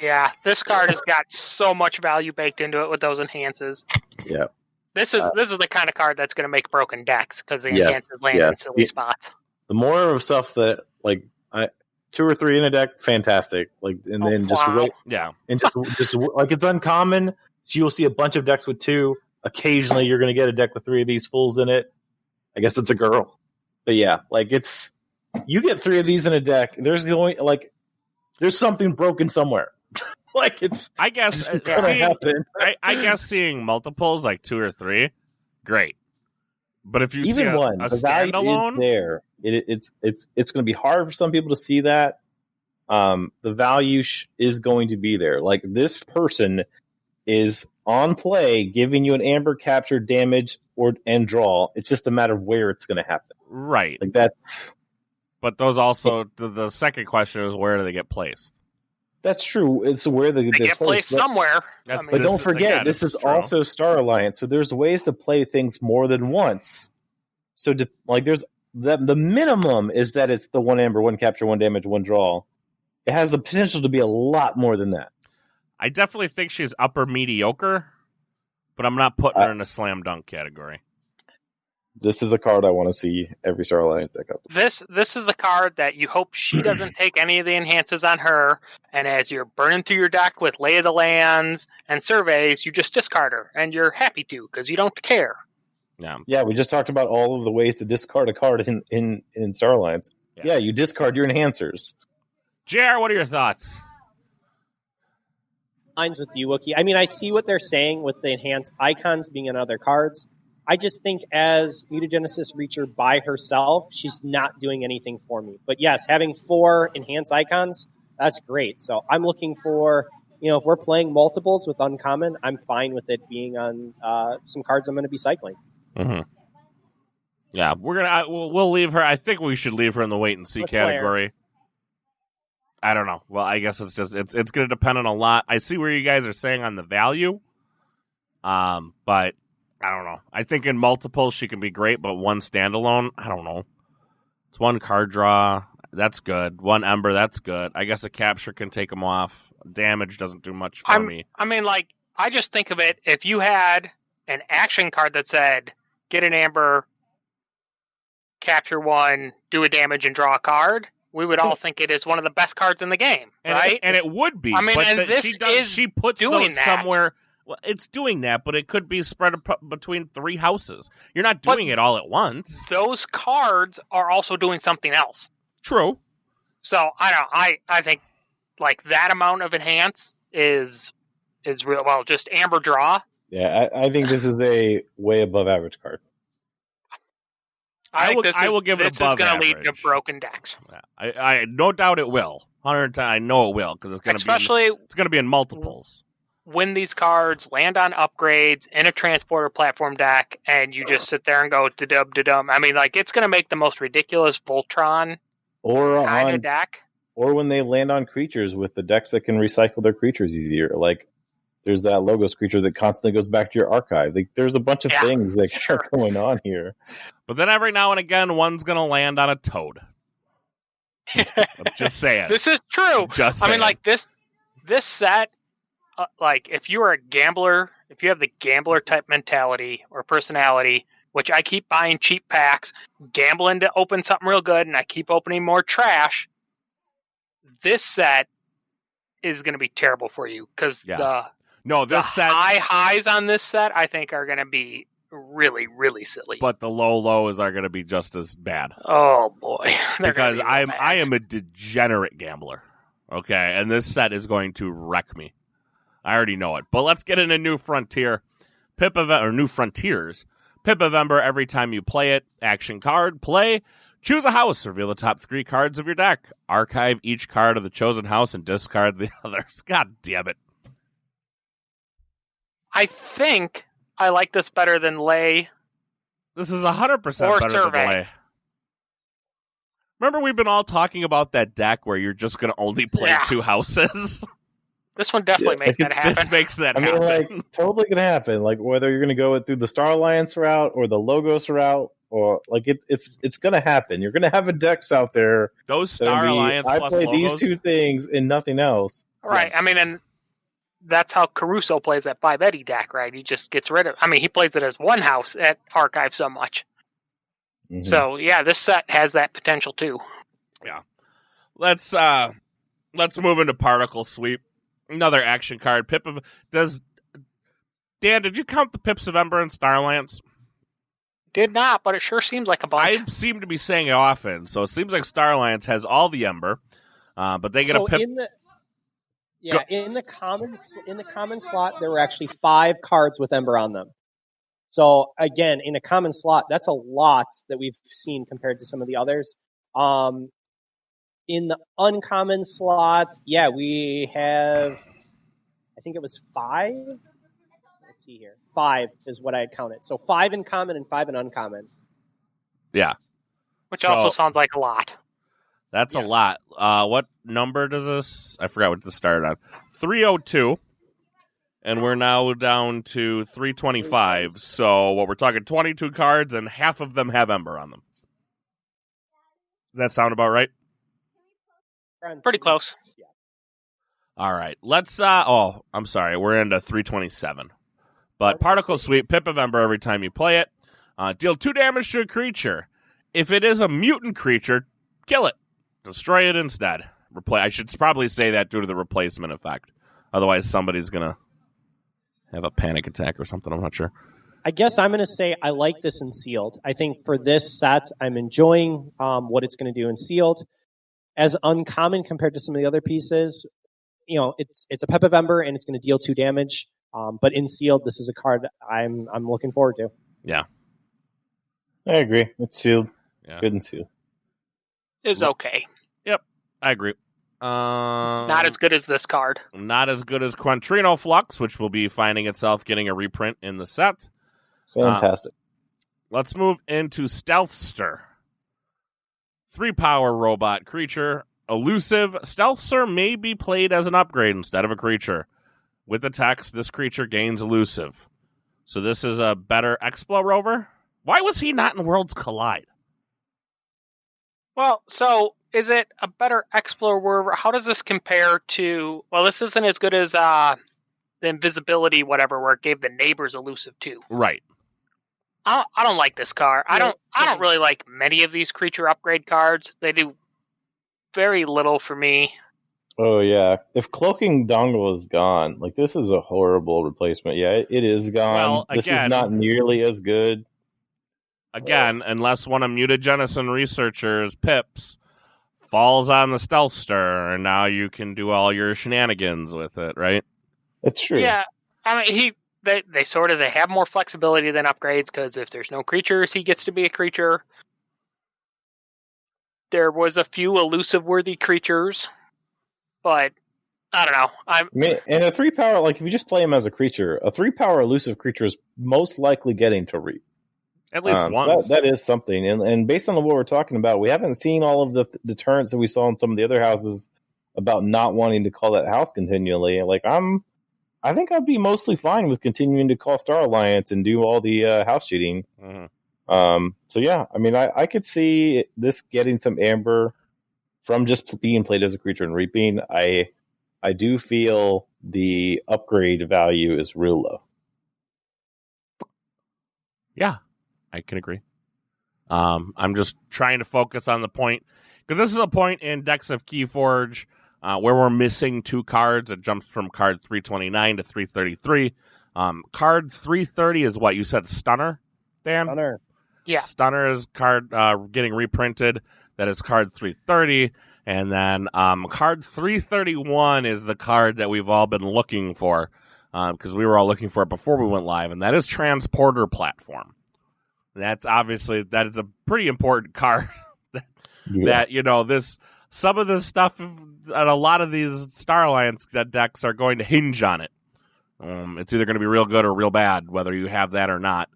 Speaker 4: Yeah, this card has got so much value baked into it with those enhances.
Speaker 2: Yeah.
Speaker 4: This is the kind of card that's going to make broken decks because the enhances land in silly spots.
Speaker 2: The more of stuff that, 2 or 3 in a deck, fantastic. Just wait.
Speaker 1: Yeah.
Speaker 2: And just it's uncommon. So you'll see a bunch of decks with 2. Occasionally you're going to get a deck with 3 of these fools in it. I guess it's a girl. But yeah, you get 3 of these in a deck. There's something broken somewhere.
Speaker 1: I guess seeing multiples 2 or 3, great. But if you
Speaker 2: even
Speaker 1: see a
Speaker 2: value
Speaker 1: standalone,
Speaker 2: is there. It's going to be hard for some people to see that. The value is going to be there. This person is on play, giving you an Amber capture, damage, and draw. It's just a matter of where it's going to happen.
Speaker 1: Right.
Speaker 2: That's.
Speaker 1: But those also the second question is, where do they get placed?
Speaker 2: That's true. It's where they
Speaker 4: get placed somewhere.
Speaker 2: But don't forget, this is also Star Alliance, so there's ways to play things more than once. So, there's the minimum is that it's the 1 Amber, 1 capture, 1 damage, 1 draw. It has the potential to be a lot more than that.
Speaker 1: I definitely think she's upper mediocre, but I'm not putting her in a slam dunk category.
Speaker 2: This is a card I want to see every Star Alliance deck up.
Speaker 4: This is the card that you hope she doesn't take any of the enhances on her, and as you're burning through your deck with Lay of the Lands and Surveys, you just discard her, and you're happy to, because you don't care.
Speaker 2: Yeah, we just talked about all of the ways to discard a card in Star Alliance. Yeah, you discard your enhancers.
Speaker 1: JR, what are your thoughts?
Speaker 3: Mine's with you, Wookie. I mean, I see what they're saying with the enhanced icons being on other cards. I just think as Mutagenesis Reacher by herself, she's not doing anything for me. But yes, having 4 enhanced icons, that's great. So I'm looking for, if we're playing multiples with uncommon, I'm fine with it being on some cards I'm going to be cycling.
Speaker 1: Mm-hmm. Yeah, we'll leave her. I think we should leave her in the wait and see category. I don't know. Well, I guess it's going to depend on a lot. I see where you guys are saying on the value, but I don't know. I think in multiples she can be great, but 1 standalone, I don't know. It's 1 card draw. That's good. 1 Ember, that's good. I guess a capture can take them off. Damage doesn't do much for me.
Speaker 4: I mean, I just think of it, if you had an action card that said, get an Amber, capture one, do a damage, and draw a card, we would all think it is one of the best cards in the game, right?
Speaker 1: And it would be.
Speaker 4: I mean,
Speaker 1: but
Speaker 4: and this
Speaker 1: she puts
Speaker 4: doing
Speaker 1: those
Speaker 4: that.
Speaker 1: somewhere. Well, it's doing that, but it could be spread between 3 houses. You're not doing it all at once.
Speaker 4: Those cards are also doing something else.
Speaker 1: True.
Speaker 4: So I think like that amount of enhance is real. Well, just Amber Draw.
Speaker 2: Yeah, I think this is a way above average card.
Speaker 4: I
Speaker 1: will give it above
Speaker 4: This is going to
Speaker 1: average.
Speaker 4: lead to broken decks.
Speaker 1: Yeah, I no doubt it will. 100 I know it will because it's going to be in multiples.
Speaker 4: When these cards land on upgrades in a transporter platform deck, and you just sit there and go da-dum. I mean, like, it's going to make the most ridiculous Voltron kind of deck.
Speaker 2: Or when they land on creatures with the decks that can recycle their creatures easier. Like, there's that Logos creature that constantly goes back to your archive. Like, there's a bunch of things that are going on here.
Speaker 1: But then every now and again, one's going to land on a toad. I'm just saying.
Speaker 4: This is true. I mean, like, this set, like, if you are a gambler, if you have the gambler type mentality or personality, which I keep buying cheap packs, gambling to open something real good, and I keep opening more trash, this set is going to be terrible for you because the high highs on this set, I think, are going to be really, really silly.
Speaker 1: But the low lows are going to be just as bad.
Speaker 4: Oh boy,
Speaker 1: because I am a degenerate gambler. Okay, and this set is going to wreck me. I already know it. But let's get into New Frontier. New Frontiers. Pip of Ember every time you play it. Action card. Play. Choose a house. Reveal the top 3 cards of your deck. Archive each card of the chosen house and discard the others. God damn it.
Speaker 4: I think I like this better than Lay.
Speaker 1: This is 100% better
Speaker 4: Survey.
Speaker 1: than Lay. Remember we've been all talking about that deck where you're just going to only play 2 houses?
Speaker 4: This one definitely makes that happen.
Speaker 1: This makes that happen.
Speaker 2: I mean, like, totally going to happen. Like, whether you're going to go it through the Star Alliance route or the Logos route, or like it's going to happen. You're going to have a decks out there.
Speaker 1: Those Star Alliance
Speaker 2: I
Speaker 1: plus
Speaker 2: play
Speaker 1: Logos?
Speaker 2: these 2 things and nothing else.
Speaker 4: Right. I mean, and that's how Caruso plays that 5 Eddie deck, right? He just gets rid of. I mean, he plays it as one house at Archive so much. Mm-hmm. So yeah, this set has that potential too.
Speaker 1: Yeah. Let's move into Particle Sweep. Another action card. Dan, did you count the Pips of Ember and Starlance?
Speaker 4: Did not, but it sure seems like a bunch.
Speaker 1: I seem to be saying it often, so it seems like Starlance has all the Ember, but they get a Pip.
Speaker 3: In the common slot, there were actually 5 cards with Ember on them. So again, in a common slot, that's a lot that we've seen compared to some of the others. In the uncommon slots, we have, I think it was 5. Let's see here. 5 is what I had counted. So 5 in common and 5 in uncommon.
Speaker 1: Yeah.
Speaker 4: Which also sounds like a lot.
Speaker 1: That's a lot. What number does this? I forgot what this started on. 302. And we're now down to 325. So what we're talking, 22 cards, and half of them have Ember on them. Does that sound about right?
Speaker 4: Pretty close.
Speaker 3: Yeah.
Speaker 1: All right. Let's, I'm sorry. We're into 327. But Particle Sweep, Pip of Ember every time you play it. Deal 2 damage to a creature. If it is a mutant creature, kill it. Destroy it instead. I should probably say that due to the replacement effect. Otherwise, somebody's going to have a panic attack or something. I'm not sure.
Speaker 3: I guess I'm going to say I like this in Sealed. I think for this set, I'm enjoying what it's going to do in Sealed. As uncommon compared to some of the other pieces, it's a Pep of Ember and it's going to deal 2 damage. But in Sealed, this is a card I'm looking forward to.
Speaker 1: Yeah,
Speaker 2: I agree. It's Sealed.
Speaker 1: Yeah.
Speaker 2: Good and Sealed.
Speaker 4: It's okay.
Speaker 1: Yep, I agree.
Speaker 4: Not as good as this card.
Speaker 1: Not as good as Quantrino Flux, which will be finding itself getting a reprint in the set.
Speaker 2: Fantastic.
Speaker 1: Let's move into Stealthster. 3-power robot creature. Elusive. Stealthster may be played as an upgrade instead of a creature. With the text, this creature gains elusive. So this is a better Explo Rover? Why was he not in Worlds Collide?
Speaker 4: Well, so is it a better Explo Rover? How does this compare to... Well, this isn't as good as the invisibility whatever, where it gave the neighbors elusive too.
Speaker 1: Right.
Speaker 4: I don't like this card. I don't really like many of these creature upgrade cards. They do very little for me.
Speaker 2: Oh yeah, if Cloaking Dongle is gone, like this is a horrible replacement. Yeah, it is gone.
Speaker 1: Well,
Speaker 2: this
Speaker 1: again,
Speaker 2: is not nearly as good.
Speaker 1: Again, unless one of Mutagenesis researchers, Pips, falls on the Stealthster, and now you can do all your shenanigans with it, right?
Speaker 2: It's true.
Speaker 4: Yeah, I mean they have more flexibility than upgrades because if there's no creatures, he gets to be a creature. There was a few elusive worthy creatures, but I don't know.
Speaker 2: I mean, and a 3-power, like if you just play him as a creature, a 3-power elusive creature is most likely getting to reap.
Speaker 1: At least once.
Speaker 2: So that is something. And based on what we're talking about, we haven't seen all of the deterrents that we saw in some of the other houses about not wanting to call that house continually. Like I think I'd be mostly fine with continuing to call Star Alliance and do all the house cheating.
Speaker 1: Mm-hmm.
Speaker 2: So yeah, I mean, I could see this getting some amber from just being played as a creature and reaping. I do feel the upgrade value is real low.
Speaker 1: Yeah, I can agree. I'm just trying to focus on the point, because this is a point in decks of Keyforge where we're missing 2 cards. It jumps from card 329 to 333. Card 330 is what you said, Stunner, Dan?
Speaker 3: Stunner.
Speaker 4: Yeah.
Speaker 1: Stunner is card getting reprinted. That is card 330. And then card 331 is the card that we've all been looking for, because we were all looking for it before we went live, and that is Transporter Platform. That's obviously, that is a pretty important card. That, you know, some of this stuff and a lot of these Star Alliance decks are going to hinge on it. It's either going to be real good or real bad, whether you have that or not.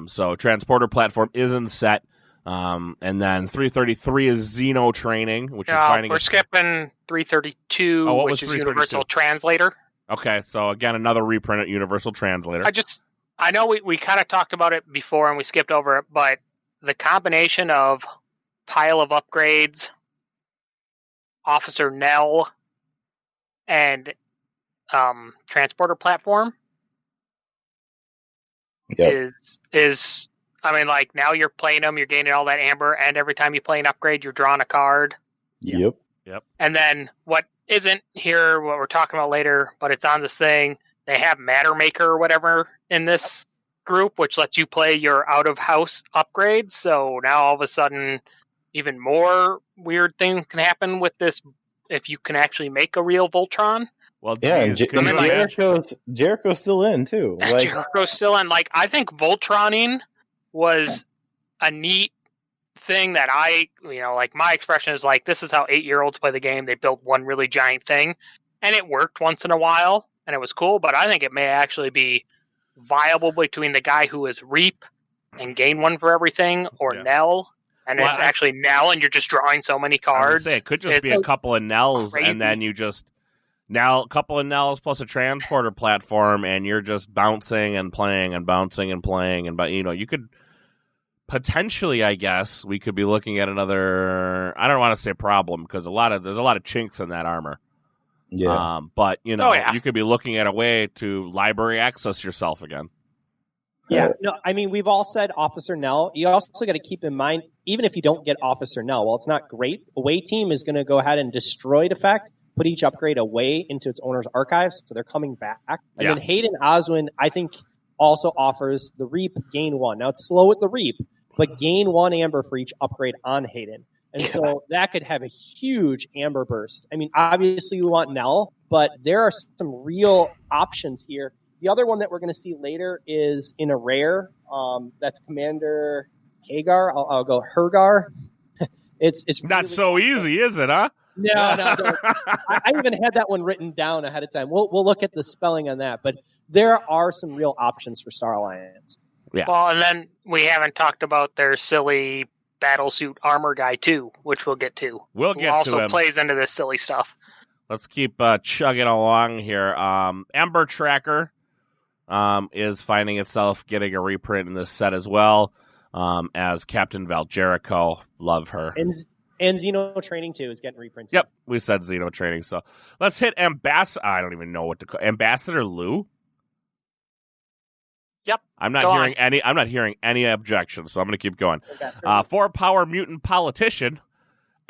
Speaker 1: So Transporter Platform isn't set. And then 333 is Xeno Training, which is finding.
Speaker 4: We're skipping 332, which is Universal Translator.
Speaker 1: Okay, so again, another reprint at Universal Translator.
Speaker 4: I know we kind of talked about it before and we skipped over it, but the combination of Pile of Upgrades, Officer Nell, and Transporter Platform is I mean, like, now you're playing them, you're gaining all that amber, and every time you play an upgrade, you're drawing a card.
Speaker 2: Yep.
Speaker 4: And then what isn't here, what we're talking about later, but it's on this thing, they have Matter Maker or whatever in this group, which lets you play your out-of-house upgrades. So now all of a sudden, even more weird things can happen with this if you can actually make a real Voltron.
Speaker 1: Well,
Speaker 2: yeah,
Speaker 1: geez,
Speaker 2: Jericho's still in, too. Like,
Speaker 4: Jericho's still in. Like, I think Voltroning was a neat thing that like my expression is like, this is how 8-year-olds play the game. They built one really giant thing, and it worked once in a while, and it was cool, but I think it may actually be viable between the guy who is Reap and gain one for everything, or Nell, and it's actually Nell, and you're just drawing so many cards.
Speaker 1: It could just be a couple of Nells, crazy. And then you just a couple of Nells plus a Transporter Platform, and you're just bouncing and playing and bouncing and playing, and you could potentially, I guess, we could be looking at another. I don't want to say problem, because there's a lot of chinks in that armor.
Speaker 2: Yeah.
Speaker 1: But you could be looking at a way to library access yourself again.
Speaker 3: Yeah, no, I mean, we've all said Officer Nell. You also got to keep in mind, even if you don't get Officer Nell, well, it's not great. Away team is going to go ahead and destroy the fact, put each upgrade away into its owner's archives, so they're coming back. And then Hayden Oswin, I think, also offers the Reap gain 1. Now, it's slow with the Reap, but gain 1 amber for each upgrade on Hayden. And so that could have a huge amber burst. I mean, obviously we want Nell, but there are some real options here. The other one that we're going to see later is in a rare. That's Commander Hagar. I'll go Hergar. It's
Speaker 1: not really so easy, is it, huh?
Speaker 3: No. I even had that one written down ahead of time. We'll look at the spelling on that, but there are some real options for Star Alliance.
Speaker 1: Yeah.
Speaker 4: Well, and then we haven't talked about their silly battlesuit armor guy too, which we'll get to.
Speaker 1: We'll get to him.
Speaker 4: Also plays into this silly stuff.
Speaker 1: Let's keep chugging along here. Ember Tracker is finding itself getting a reprint in this set as well, as Captain Val Jericho. Love her.
Speaker 3: And Xeno Training too is getting reprinted.
Speaker 1: Yep, we said Xeno Training. So let's hit Ambassador. I don't even know what to call Ambassador Lou.
Speaker 4: Yep.
Speaker 1: I'm not hearing any objections, so I'm going to keep going.
Speaker 3: Okay.
Speaker 1: 4 power mutant politician.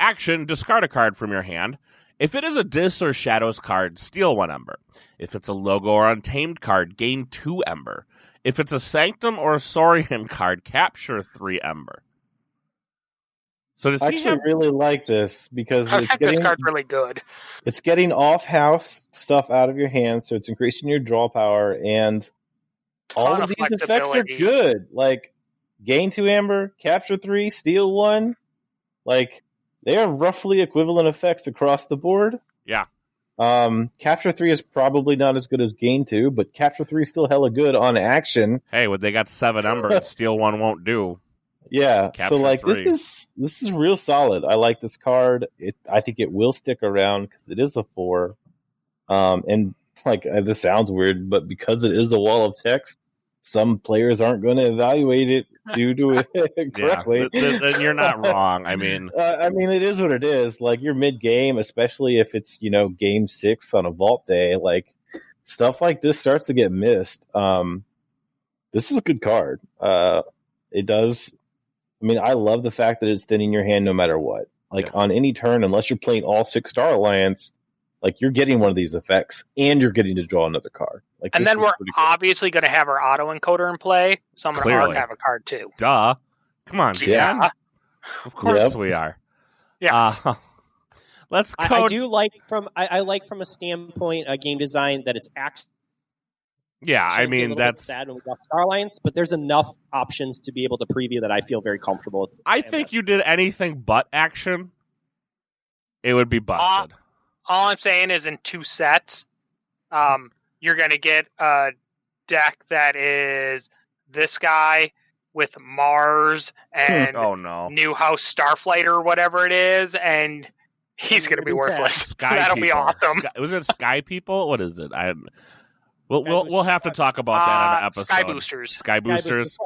Speaker 1: Action, discard a card from your hand. If it is a Dis or Shadows card, steal 1 Ember. If it's a Logo or Untamed card, gain 2 Ember. If it's a Sanctum or a Saurian card, capture 3 Ember. So does
Speaker 2: I
Speaker 1: he
Speaker 2: actually really like this because
Speaker 4: I think this card's really good.
Speaker 2: It's getting off-house stuff out of your hand, so it's increasing your draw power, and all of these effects are good. Like, gain 2 Amber, capture 3, steal 1. Like, they are roughly equivalent effects across the board.
Speaker 1: Yeah.
Speaker 2: Capture 3 is probably not as good as gain 2, but capture 3 is still hella good on action.
Speaker 1: Hey, when they got 7 Ember and steal 1 won't do.
Speaker 2: Yeah,
Speaker 1: Capture
Speaker 2: so like
Speaker 1: 3.
Speaker 2: this is real solid. I like this card. I think it will stick around because it is a 4. And like this sounds weird, but because it is a wall of text, some players aren't going to evaluate it due to it correctly.
Speaker 1: Then you're not wrong. I mean,
Speaker 2: it is what it is. Like you're mid game, especially if it's game 6 on a vault day. Like stuff like this starts to get missed. This is a good card. It does. I mean, I love the fact that it's thinning your hand no matter what. Like on any turn, unless you're playing all 6 Star Alliance, like you're getting one of these effects and you're getting to draw another card. Like,
Speaker 4: and then we're obviously going to have our auto encoder in play, so I'm going to archive a card too.
Speaker 1: Duh. Come on, Dan.
Speaker 4: Yeah.
Speaker 1: Of course we are.
Speaker 4: Yeah.
Speaker 1: Let's code.
Speaker 3: I do like I like from a standpoint game design that it's actually.
Speaker 1: Yeah, I mean that's
Speaker 3: sad when we got Star Alliance, but there's enough options to be able to preview that I feel very comfortable with.
Speaker 1: I think you did anything but action, it would be busted.
Speaker 4: All I'm saying is in 2 sets, you're going to get a deck that is this guy with Mars and New House Starflight or whatever it is, and he's going to be worthless. That'll be awesome.
Speaker 1: Was it Sky People? What is it? We'll have to talk about that on an episode.
Speaker 4: Sky Boosters.
Speaker 1: Sky Boosters.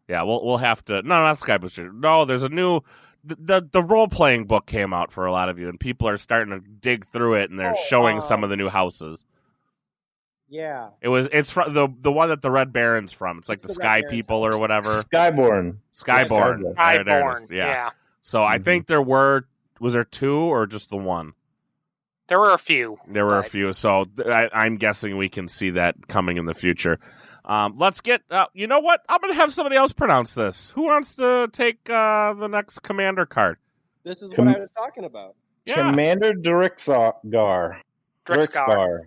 Speaker 1: Yeah, we'll have to. No, not Sky Boosters. No, there's a new. The role playing book came out for a lot of you, and people are starting to dig through it, and they're showing some of the new houses.
Speaker 3: Yeah,
Speaker 1: it's from the one that the Red Baron's from. It's like the Sky People or whatever.
Speaker 2: Skyborn.
Speaker 1: Skyborn. Yeah. So I think was there 2 or just the 1?
Speaker 4: There were a few.
Speaker 1: A few. So I'm guessing we can see that coming in the future. Let's get. You know what? I'm going to have somebody else pronounce this. Who wants to take the next commander card?
Speaker 3: This is what I was talking about.
Speaker 1: Yeah.
Speaker 2: Commander Drixgar.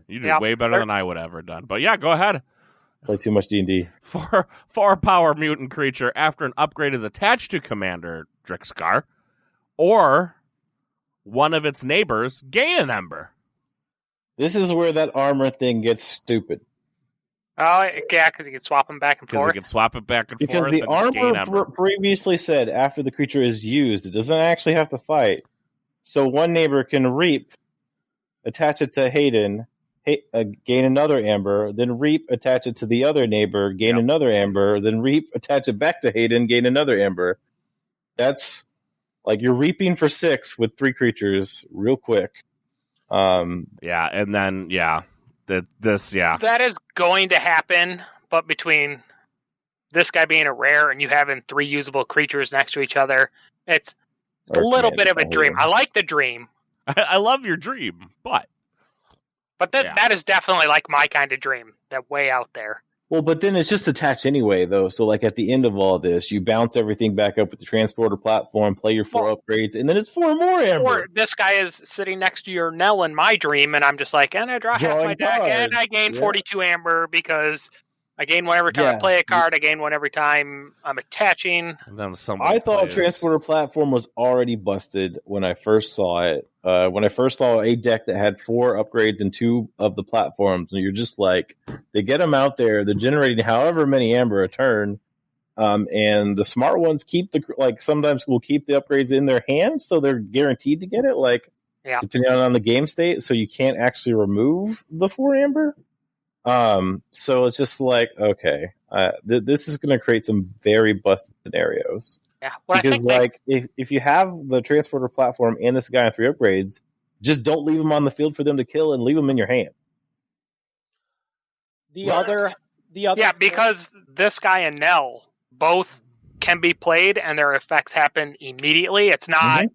Speaker 1: You did way better than I would have ever done. But yeah, go ahead.
Speaker 2: Play too much D&D.
Speaker 1: 4 power mutant creature. After an upgrade is attached to Commander Drixgar, or one of its neighbors, gain an Ember.
Speaker 2: This is where that armor thing gets stupid.
Speaker 4: Oh, yeah, because you can swap them back and forth.
Speaker 1: Because you can swap it back and
Speaker 2: because
Speaker 1: forth.
Speaker 2: Because the armor previously said after the creature is used, it doesn't actually have to fight. So one neighbor can reap, attach it to Hayden, gain another Amber, then reap, attach it to the other neighbor, gain another Amber, then reap, attach it back to Hayden, gain another Amber. That's like you're reaping for 6 with 3 creatures real quick.
Speaker 1: Yeah, and then that
Speaker 4: is going to happen, but between this guy being a rare and you having 3 usable creatures next to each other, it's a little bit of a dream. I like the dream.
Speaker 1: I love your dream, but
Speaker 4: that is definitely like my kind of dream. That way out there.
Speaker 2: Well, but then it's just attached anyway, though. So, like, at the end of all this, you bounce everything back up with the transporter platform, play your 4 upgrades, and then it's 4 more Amber.
Speaker 4: Or this guy is sitting next to your Nell in my dream, and I'm just like, and I draw half my deck, and I gain 42 Amber because I gain one every time I play a card. I gain one every time I'm attaching.
Speaker 2: I thought transporter platform was already busted when I first saw it. When I first saw a deck that had 4 upgrades and 2 of the platforms, and you're just like, they get them out there. They're generating however many Amber a turn, and the smart ones sometimes will keep the upgrades in their hand, so they're guaranteed to get it. Depending on the game state, so you can't actually remove the 4 Amber. So it's just like, okay, this is going to create some very busted scenarios.
Speaker 4: Yeah,
Speaker 2: because if you have the transporter platform and this guy on 3 upgrades, just don't leave them on the field for them to kill and leave them in your hand.
Speaker 3: The The other
Speaker 4: Yeah, because this guy and Nell both can be played and their effects happen immediately. It's not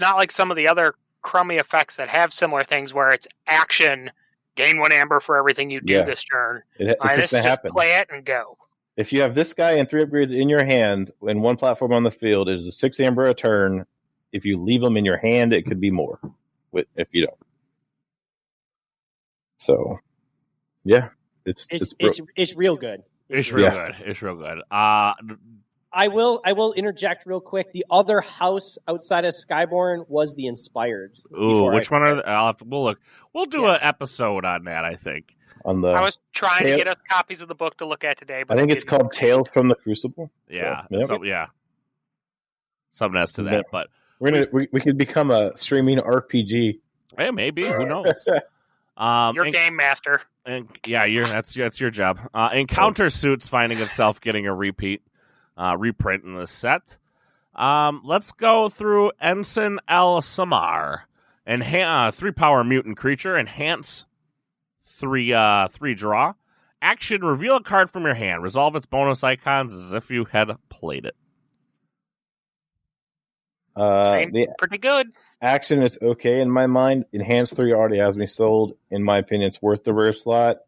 Speaker 4: like some of the other crummy effects that have similar things where it's action, gain 1 amber for everything you do this turn.
Speaker 2: It's just going to happen.
Speaker 4: Play it and go.
Speaker 2: If you have this guy and 3 upgrades in your hand and 1 platform on the field, it is a 6 amber a turn. If you leave them in your hand, it could be more. If you don't. So, yeah, it's
Speaker 3: real good.
Speaker 1: It's real good. It's real good.
Speaker 3: I will interject real quick. The other house outside of Skyborn was the Inspired.
Speaker 1: Ooh, which one are? We'll look. We'll do an episode on that. I think.
Speaker 4: I was trying to get us copies of the book to look at today, but
Speaker 2: I think it's called Tales from the Crucible.
Speaker 1: Yeah, something as to that. But
Speaker 2: we could become a streaming RPG.
Speaker 1: Hey, maybe. Who knows?
Speaker 4: Your game master.
Speaker 1: And that's your job. Encounter Suits finding itself getting a reprint in the set. Let's go through Ensign El Samar and 3-power mutant creature, enhance 3 draw. Action: reveal a card from your hand. Resolve its bonus icons as if you had played it.
Speaker 4: Pretty good.
Speaker 2: Action is okay in my mind. Enhance 3 already has me sold. In my opinion, it's worth the rare slot.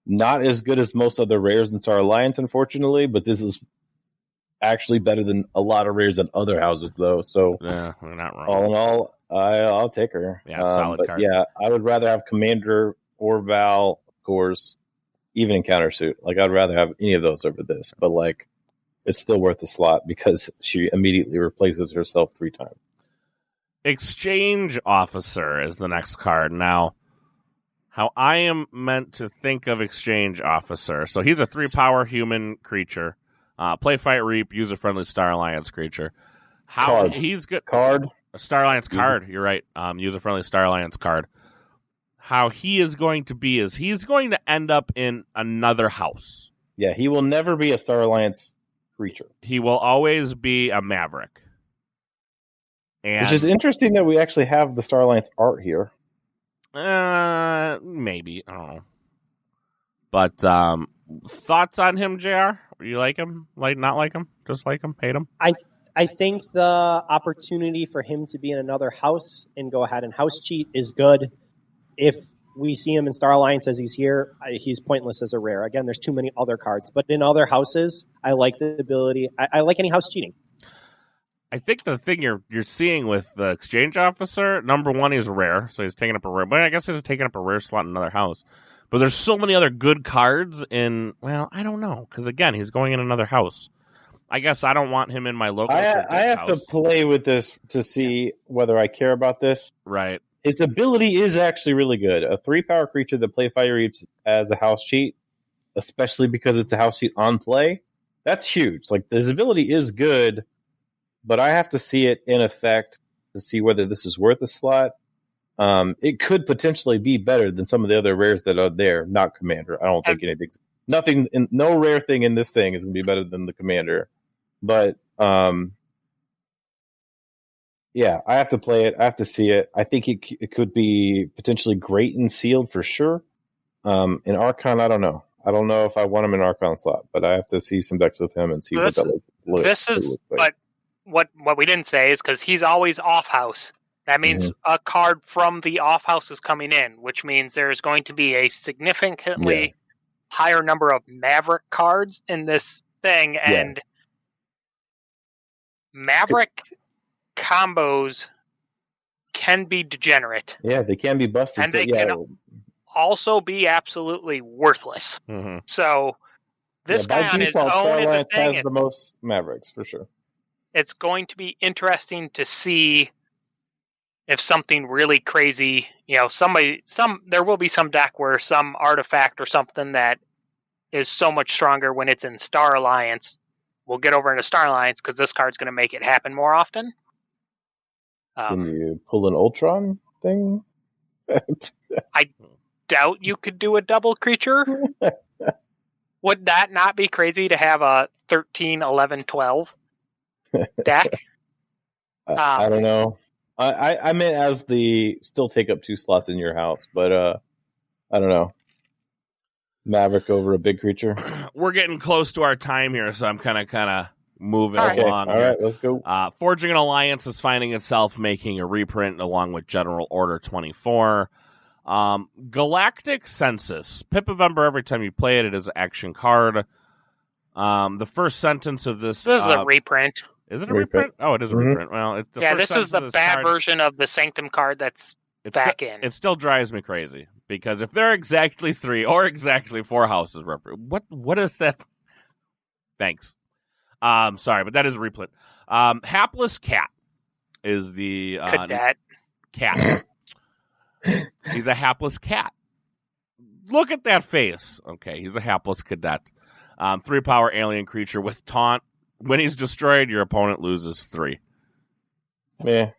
Speaker 2: Not as good as most other rares in Star Alliance, unfortunately, but this is actually better than a lot of rares in other houses, though. So,
Speaker 1: yeah, we're not wrong.
Speaker 2: All in all, I'll take her.
Speaker 1: Yeah, solid card.
Speaker 2: Yeah, I would rather have Commander or Val, of course, even Encounter Suit. Like, I'd rather have any of those over this. But, like, it's still worth the slot because she immediately replaces herself 3 times.
Speaker 1: Exchange Officer is the next card. Now, how I am meant to think of Exchange Officer. So he's a 3-power human creature. Play, fight, reap, user-friendly Star Alliance creature. He's good. Star Alliance card. You're right. User-friendly Star Alliance card. How he is going to be is he's going to end up in another house.
Speaker 2: Yeah, he will never be a Star Alliance creature.
Speaker 1: He will always be a Maverick.
Speaker 2: Which is interesting that we actually have the Star Alliance art here.
Speaker 1: Maybe. I don't know. But thoughts on him, JR? You like him? Not like him? Just like him? Hate him?
Speaker 3: I think the opportunity for him to be in another house and go ahead and house cheat is good. If we see him in Star Alliance as he's here, he's pointless as a rare. Again, there's too many other cards. But in other houses, I like the ability. I like any house cheating.
Speaker 1: I think the thing you're seeing with the Exchange Officer, number 1, he's rare, so he's taking up a rare. But I guess he's taking up a rare slot in another house. But there's so many other good cards in. Well, I don't know, because again, he's going in another house. I guess I don't want him in my local.
Speaker 2: I have to play with this to see whether I care about this.
Speaker 1: Right.
Speaker 2: His ability is actually really good. A 3-power creature that play fire reaps as a house cheat, especially because it's a house cheat on play. That's huge. Like, his ability is good. But I have to see it in effect to see whether this is worth a slot. It could potentially be better than some of the other rares that are there, not Commander. I don't think no rare thing in this thing is going to be better than the Commander. But, yeah, I have to play it. I have to see it. I think it could be potentially great in sealed for sure. In Archon, I don't know. I don't know if I want him in Archon slot, but I have to see some decks with him and see what that looks like.
Speaker 4: But what we didn't say is because he's always off house. That means a card from the off house is coming in, which means there's going to be a significantly higher number of Maverick cards in this thing, and Maverick combos can be degenerate.
Speaker 2: Yeah, they can be busted.
Speaker 4: And they can also be absolutely worthless.
Speaker 1: Mm-hmm.
Speaker 4: So this guy on his own is a thing.
Speaker 2: Has the most Mavericks, for sure.
Speaker 4: It's going to be interesting to see if something really crazy, there will be some deck where some artifact or something that is so much stronger when it's in Star Alliance will get over into Star Alliance because this card's going to make it happen more often.
Speaker 2: Can you pull an Voltron thing?
Speaker 4: I doubt you could do a double creature. Would that not be crazy to have a 13, 11, 12 deck?
Speaker 2: I don't know. I meant as the still take up 2 slots in your house, but I don't know. Maverick over a big creature.
Speaker 1: We're getting close to our time here, so I'm kind of moving
Speaker 2: Okay,
Speaker 1: along.
Speaker 2: all
Speaker 1: here.
Speaker 2: right, let's go.
Speaker 1: Forging an Alliance is finding itself making a reprint along with General Order 24. Galactic Census. Pip of Ember, every time you play it, it is an action card. The first sentence of this...
Speaker 4: This is a reprint.
Speaker 1: Is it a reprint? Oh, it is a reprint. Well,
Speaker 4: this is the bad version of the Sanctum card that's back in.
Speaker 1: It still drives me crazy, because if there are exactly 3 or exactly 4 houses, what is that? Thanks. Sorry, but that is a reprint. Hapless Cat is the
Speaker 4: Cadet.
Speaker 1: Cat. He's a hapless cat. Look at that face. Okay, he's a hapless cadet. 3-power alien creature with taunt. When he's destroyed, your opponent loses 3.
Speaker 2: Yeah,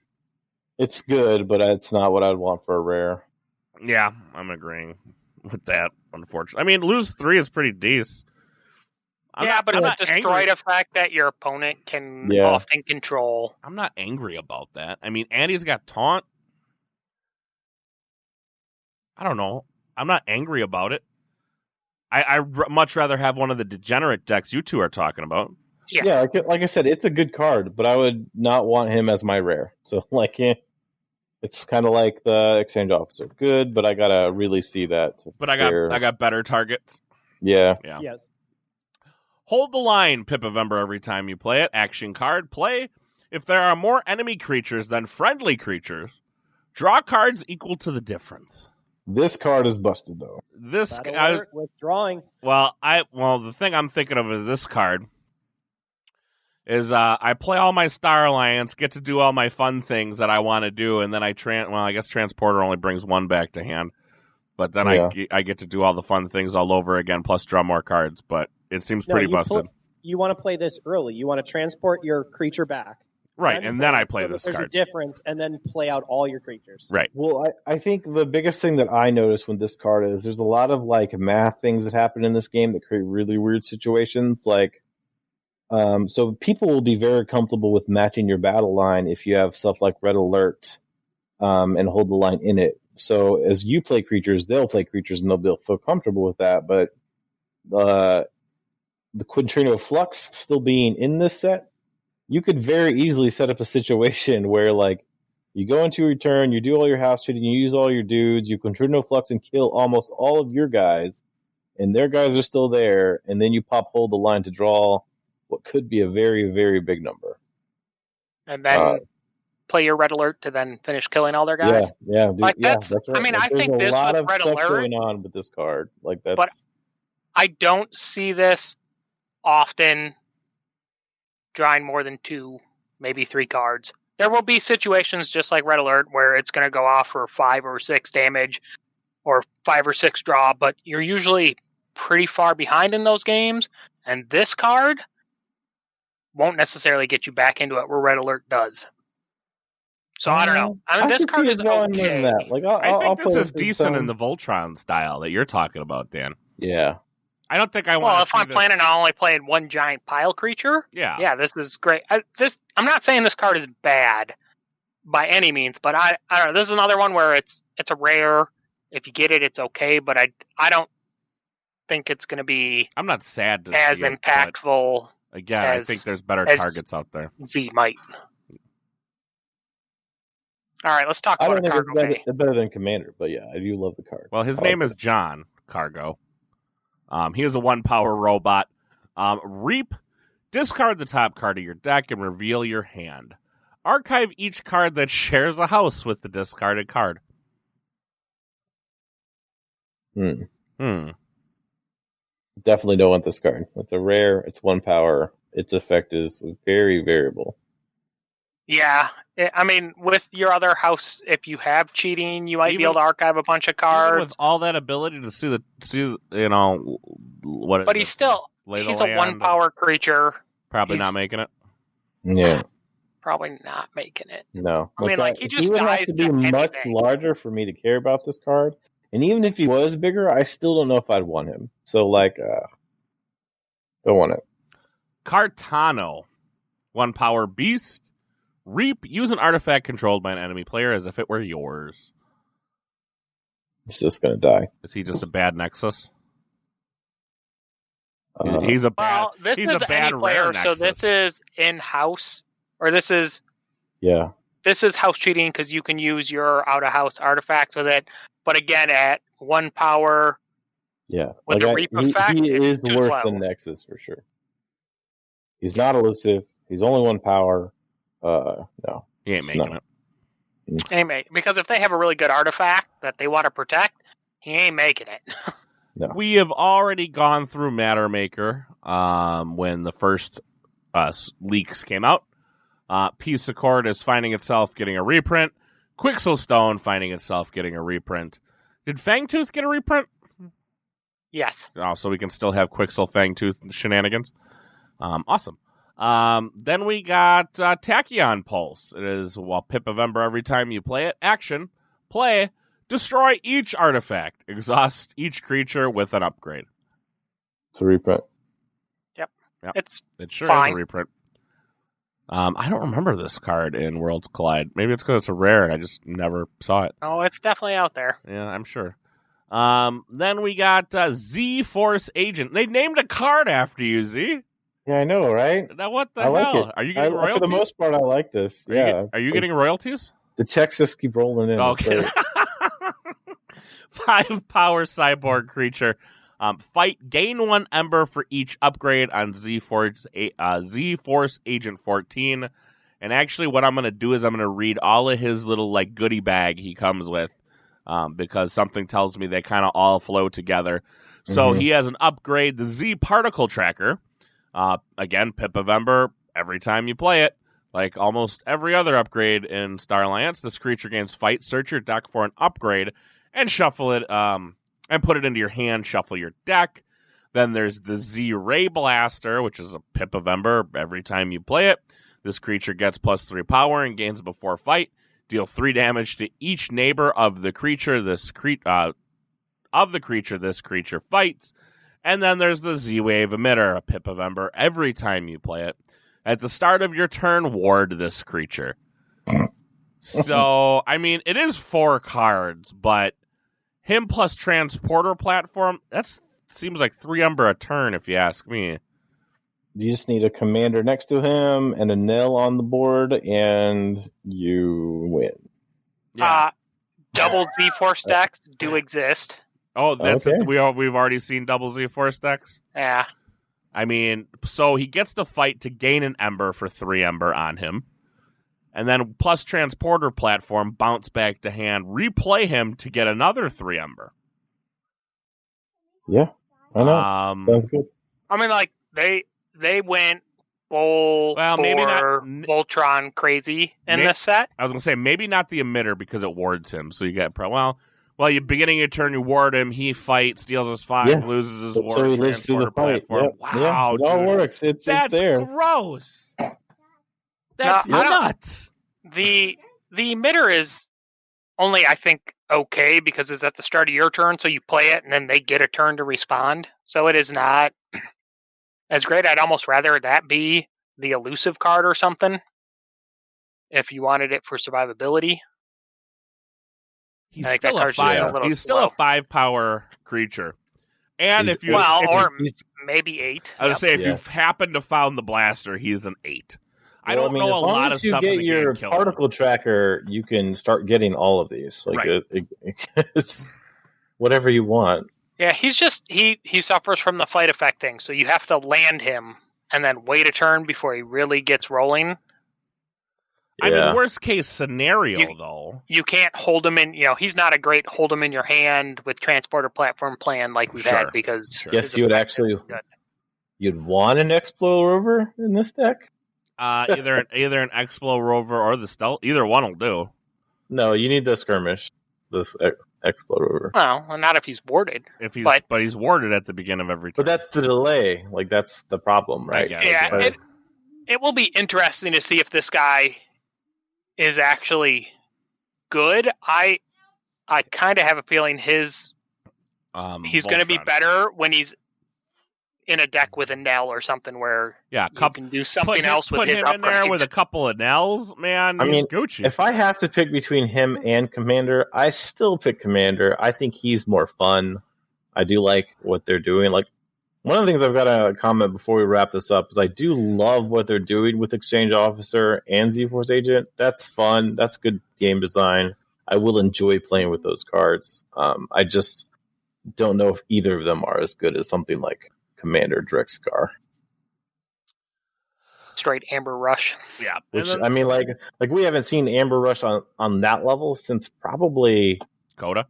Speaker 2: it's good, but it's not what I'd want for a rare.
Speaker 1: Yeah, I'm agreeing with that, unfortunately. I mean, lose 3 is pretty decent.
Speaker 4: But it's destroy the fact that your opponent can often control.
Speaker 1: I'm not angry about that. I mean, Andy's got taunt. I don't know. I'm not angry about it. I'd much rather have one of the degenerate decks you two are talking about.
Speaker 4: Yes.
Speaker 2: Yeah, like I said, it's a good card, but I would not want him as my rare. So, it's kind of like the Exchange Officer. Good, but I gotta really see that.
Speaker 1: But I got better targets.
Speaker 2: Yeah.
Speaker 3: Yes.
Speaker 1: Hold the line, Pip of Ember, every time you play it. Action card, play. If there are more enemy creatures than friendly creatures, draw cards equal to the difference.
Speaker 2: This card is busted, though.
Speaker 3: Withdrawing.
Speaker 1: Well, the thing I'm thinking of is this card. Is I play all my Star Alliance, get to do all my fun things that I want to do, and then I guess Transporter only brings 1 back to hand. But then I get to do all the fun things all over again, plus draw more cards. But it seems pretty busted.
Speaker 3: You want to play this early. You want to transport your creature back.
Speaker 1: Right, and then I play this
Speaker 3: card. There's a difference, and then play out all your creatures.
Speaker 1: Right.
Speaker 2: Well, I think the biggest thing that I noticed with this card is there's a lot of math things that happen in this game that create really weird situations. So people will be very comfortable with matching your battle line if you have stuff like Red Alert and Hold the Line in it. So as you play creatures, they'll play creatures and they'll feel comfortable with that. But the Quintrino Flux still being in this set, you could very easily set up a situation where you go into your turn, you do all your house shit, and you use all your dudes, you Quintrino Flux and kill almost all of your guys, and their guys are still there, and then you pop Hold the Line to draw what could be a very, very big number.
Speaker 4: And then play your Red Alert to then finish killing all their guys?
Speaker 2: Yeah.
Speaker 4: That's right. I mean, I think
Speaker 2: there's
Speaker 4: this
Speaker 2: a lot
Speaker 4: with
Speaker 2: of
Speaker 4: Red
Speaker 2: stuff
Speaker 4: Alert
Speaker 2: going on with this card. That's.
Speaker 4: But I don't see this often drawing more than 2, maybe 3 cards. There will be situations just like Red Alert where it's going to go off for 5 or 6 damage or 5 or 6 draw, but you're usually pretty far behind in those games. And this card won't necessarily get you back into it where Red Alert does. So I don't know. I mean, this card is okay.
Speaker 1: I think this is decent in the Voltron style that you're talking about, Dan.
Speaker 2: Yeah.
Speaker 1: I don't think I want.
Speaker 4: Well, if I'm planning on only playing 1 giant pile creature, yeah, this is great. I'm not saying this card is bad by any means, but I don't know. This is another one where it's a rare. If you get it, it's okay, but I don't think it's going to be.
Speaker 1: I'm not sad to
Speaker 4: as
Speaker 1: see it,
Speaker 4: impactful.
Speaker 1: Again, I think there's better targets out there.
Speaker 4: Z might. All right, let's talk about Cargo Bay.
Speaker 2: It's better than Commander, but yeah, I do love the card.
Speaker 1: Well, his name is John Cargo. He is a 1-power robot. Reap. Discard the top card of your deck and reveal your hand. Archive each card that shares a house with the discarded card.
Speaker 2: Definitely don't want this card. It's a rare. It's 1 power. Its effect is very variable.
Speaker 4: Yeah, I mean, with your other house, if you have cheating, you might be able to archive a bunch of cards.
Speaker 1: With all that ability to see what.
Speaker 4: But he's a 1-power creature.
Speaker 1: Probably not making it.
Speaker 2: Yeah.
Speaker 4: Probably not making it.
Speaker 2: No.
Speaker 4: I mean, he just
Speaker 2: would
Speaker 4: dies
Speaker 2: have to be much larger for me to care about this card. And even if he was bigger, I still don't know if I'd want him. So, don't want it.
Speaker 1: Cartano. 1-power beast. Reap. Use an artifact controlled by an enemy player as if it were yours.
Speaker 2: He's just going to die.
Speaker 1: Is he just a bad Nexus? He's a bad.
Speaker 4: Well, this
Speaker 1: he's
Speaker 4: is
Speaker 1: a bad
Speaker 4: any player,
Speaker 1: rare
Speaker 4: so
Speaker 1: Nexus.
Speaker 4: this is in-house, or this is house cheating because you can use your out-of-house artifacts with it. But again, at 1 power, with the Reap effect,
Speaker 2: he is
Speaker 4: too
Speaker 2: worse
Speaker 4: slow.
Speaker 2: than Nexus for sure. He's not elusive. He's only 1 power. No,
Speaker 1: he ain't making it.
Speaker 4: Because if they have a really good artifact that they want to protect, he ain't making it.
Speaker 2: No.
Speaker 1: We have already gone through Mattermaker when the first leaks came out. Peace Accord is finding itself getting a reprint. Quixelstone finding itself getting a reprint. Did Fangtooth get a reprint?
Speaker 4: Yes.
Speaker 1: Oh, so we can still have Quixel Fangtooth Shenanigans. Awesome. Then we got Tachyon Pulse. It is Pip of Ember every time you play it. Action. Play. Destroy each artifact. Exhaust each creature with an upgrade.
Speaker 2: It's a reprint.
Speaker 4: Yep.
Speaker 1: It sure
Speaker 4: fine.
Speaker 1: is a reprint. I don't remember this card in Worlds Collide. Maybe it's because it's a rare and I just never saw it.
Speaker 4: Oh, it's definitely out there.
Speaker 1: Yeah, I'm sure. Then we got Z-Force Agent. They named a card after you, Z.
Speaker 2: Yeah, I know, right?
Speaker 1: Now, what the
Speaker 2: I like
Speaker 1: hell?
Speaker 2: it.
Speaker 1: Are you getting royalties?
Speaker 2: For the most part, I like this.
Speaker 1: Are you getting royalties?
Speaker 2: The checks just keep rolling in.
Speaker 1: Okay. 5 power cyborg creature. Fight, gain 1 ember for each upgrade on Z-Force Agent 14. And actually, what I'm going to do is I'm going to read all of his little goodie bag he comes with, because something tells me they kind of all flow together. So he has an upgrade, the Z Particle Tracker. Again, Pip of Ember, every time you play it, like almost every other upgrade in Star Alliance, this creature gains fight, search your deck for an upgrade, and shuffle it, and put it into your hand, shuffle your deck. Then there's the Z Ray Blaster, which is a Pip of Ember every time you play it. This creature gets +3 power and gains before fight. Deal 3 damage to each neighbor of the creature this creature fights. And then there's the Z-Wave Emitter, a Pip of Ember, every time you play it. At the start of your turn, ward this creature. So, I mean, it is 4 cards, but him plus Transporter Platform, that seems like 3 Ember a turn, if you ask me.
Speaker 2: You just need a commander next to him and a nil on the board, and you win.
Speaker 1: Yeah.
Speaker 4: Double Z-Force decks do exist.
Speaker 1: Oh, that's
Speaker 2: okay.
Speaker 1: We've already seen double Z-Force decks?
Speaker 4: Yeah.
Speaker 1: I mean, so he gets to fight to gain an Ember for 3 Ember on him. And then plus Transporter Platform, bounce back to hand, replay him to get another 3 Ember.
Speaker 2: Yeah, I know. Sounds good.
Speaker 4: I mean, like, they went full
Speaker 1: maybe not
Speaker 4: Voltron crazy in this set.
Speaker 1: I was going to say, maybe not the Emitter because it wards him. So you get, you're beginning your turn, you ward him, he fights, steals his 5, loses his ward,
Speaker 2: so he lives through the fight.
Speaker 1: Platform.
Speaker 2: Yep.
Speaker 1: Wow,
Speaker 2: it all works. It's there.
Speaker 1: Gross. That's nuts.
Speaker 4: The Emitter is only, I think, okay because it's at the start of your turn, so you play it, and then they get a turn to respond. So it is not as great. I'd almost rather that be the elusive card or something if you wanted it for survivability.
Speaker 1: He's still a 5 power creature. And
Speaker 4: maybe 8.
Speaker 1: I would say if you've happened to found the blaster, he's an 8. I don't know a lot of stuff in the game.
Speaker 2: You get your particle tracker, you can start getting all of these. It's whatever you want.
Speaker 4: Yeah, he's just he suffers from the fight effect thing, so you have to land him and then wait a turn before he really gets rolling.
Speaker 1: I mean, worst case scenario, though.
Speaker 4: You can't hold him in, he's not a great hold him in your hand with Transporter Platform plan like we've had because...
Speaker 2: Yes, you would actually... You'd want an Explo Rover in this deck?
Speaker 1: Either an Explo Rover or the Stealth. Either one will do.
Speaker 2: No, you need the Skirmish. This Explo Rover.
Speaker 4: Well, not if he's warded.
Speaker 1: But he's warded at the beginning of every turn.
Speaker 2: But that's the delay. That's the problem, right?
Speaker 4: Yeah, it will be interesting to see if this guy is actually good. I kind of have a feeling he's going to be better when he's in a deck with a Nell or something where you can do something else with his upgrades. Put him in there
Speaker 1: with a couple of Nells, man. He's Gucci.
Speaker 2: If I have to pick between him and Commander, I still pick Commander. I think he's more fun. I do like what they're doing. One of the things I've got to comment before we wrap this up is I do love what they're doing with Exchange Officer and Z-Force Agent. That's fun. That's good game design. I will enjoy playing with those cards. I just don't know if either of them are as good as something like Commander Drexcar.
Speaker 4: Straight Amber Rush.
Speaker 1: Yeah.
Speaker 2: Which, I mean, like we haven't seen Amber Rush on that level since probably
Speaker 1: Coda.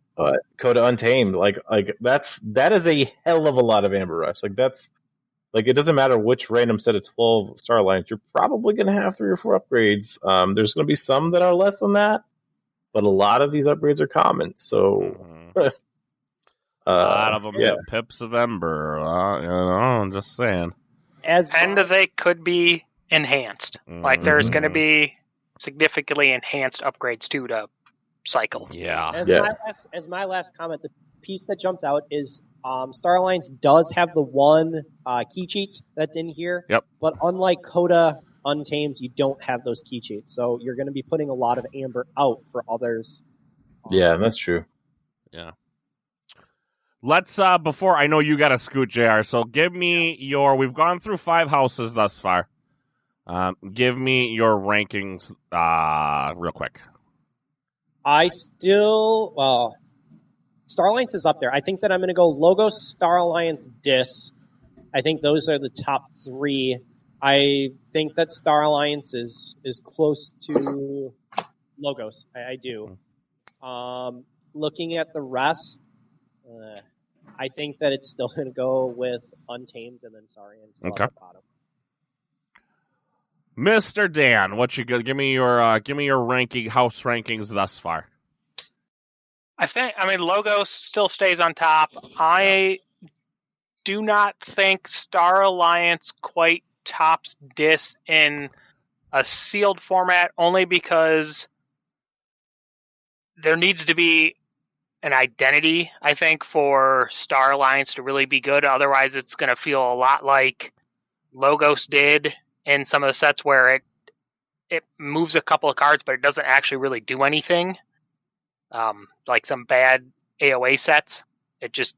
Speaker 2: Coda Untamed. Like that is a hell of a lot of Amber Rush. Like that's like it doesn't matter which random set of 12 Starlines, you're probably going to have 3 or 4 upgrades. There's going to be some that are less than that, but a lot of these upgrades are common. So
Speaker 1: a lot of them have pips of Ember. I'm just saying.
Speaker 4: And they could be enhanced. Like there's going to be significantly enhanced upgrades too to cycle.
Speaker 1: Yeah.
Speaker 3: As my last comment, the piece that jumps out is Starlines does have the one key cheat that's in here.
Speaker 1: Yep.
Speaker 3: But unlike Coda Untamed, you don't have those key cheats. So you're going to be putting a lot of Amber out for others.
Speaker 2: Yeah, that's true.
Speaker 1: Yeah. Let's, before, I know you got to scoot, JR, so give me we've gone through 5 houses thus far. Give me your rankings real quick.
Speaker 3: Starlines is up there. I think that I'm going to go Logos, Star Alliance, Dis. I think those are the top 3. I think that Star Alliance is close to Logos. I do. Looking at the rest, I think that it's still going to go with Untamed and then Saurian still
Speaker 1: Okay.
Speaker 3: at the bottom.
Speaker 1: Mr. Dan, what you give me your house rankings thus far.
Speaker 4: I mean, Logos still stays on top. I do not think Star Alliance quite tops Dis in a sealed format, only because there needs to be an identity, I think, for Star Alliance to really be good. Otherwise, it's going to feel a lot like Logos did in some of the sets where it moves a couple of cards, but it doesn't actually really do anything. Like some bad AOA sets, it just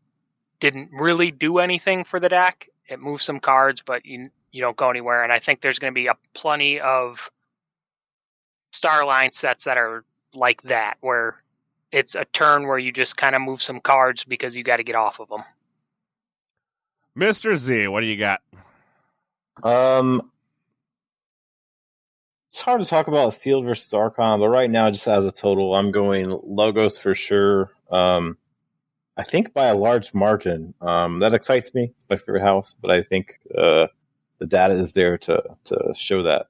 Speaker 4: didn't really do anything for the deck. It moves some cards, but you don't go anywhere. And I think there's going to be plenty of Star Alliance sets that are like that, where it's a turn where you just kind of move some cards because you got to get off of them.
Speaker 1: Mr. Z, what do you got?
Speaker 2: It's hard to talk about sealed versus Archon, but right now, just as a total, I'm going Logos for sure. I think by a large margin. That excites me. It's my favorite house, but I think the data is there to show that.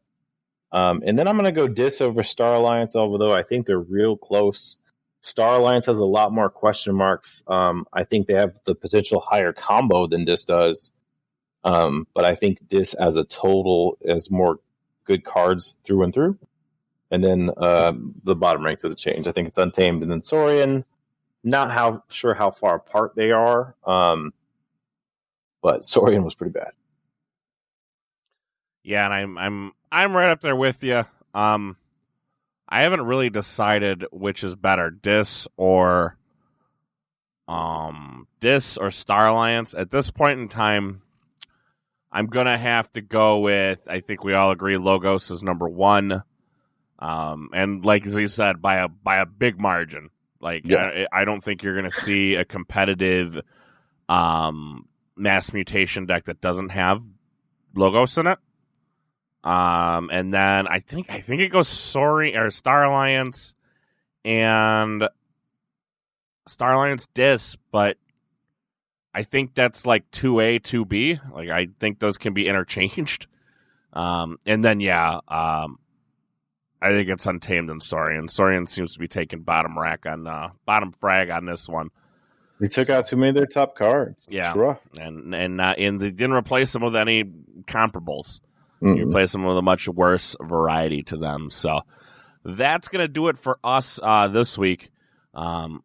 Speaker 2: And then I'm going to go Dis over Star Alliance, although I think they're real close. Star Alliance has a lot more question marks. I think they have the potential higher combo than Dis does. But I think Dis as a total is more good cards through and through. And then the bottom rank doesn't change. I think it's Untamed and then Saurian. Not sure how far apart they are. But Saurian was pretty bad.
Speaker 1: Yeah, and I'm right up there with you. I haven't really decided which is better, Dis or Star Alliance. At this point in time, I'm gonna have to go with. I think we all agree Logos is number 1, and like Z said, by a big margin. Like I don't think you're gonna see a competitive mass mutation deck that doesn't have Logos in it. And then I think it goes Star Alliance and Star Alliance Dis, but I think that's like 2A, 2B. Like I think those can be interchanged. And then I think it's Untamed and Saurian. Saurian seems to be taking bottom frag on this one.
Speaker 2: They took out too many of their top cards.
Speaker 1: Yeah,
Speaker 2: it's rough.
Speaker 1: And they didn't replace them with any comparables. You replace them with a much worse variety to them. So that's going to do it for us this week.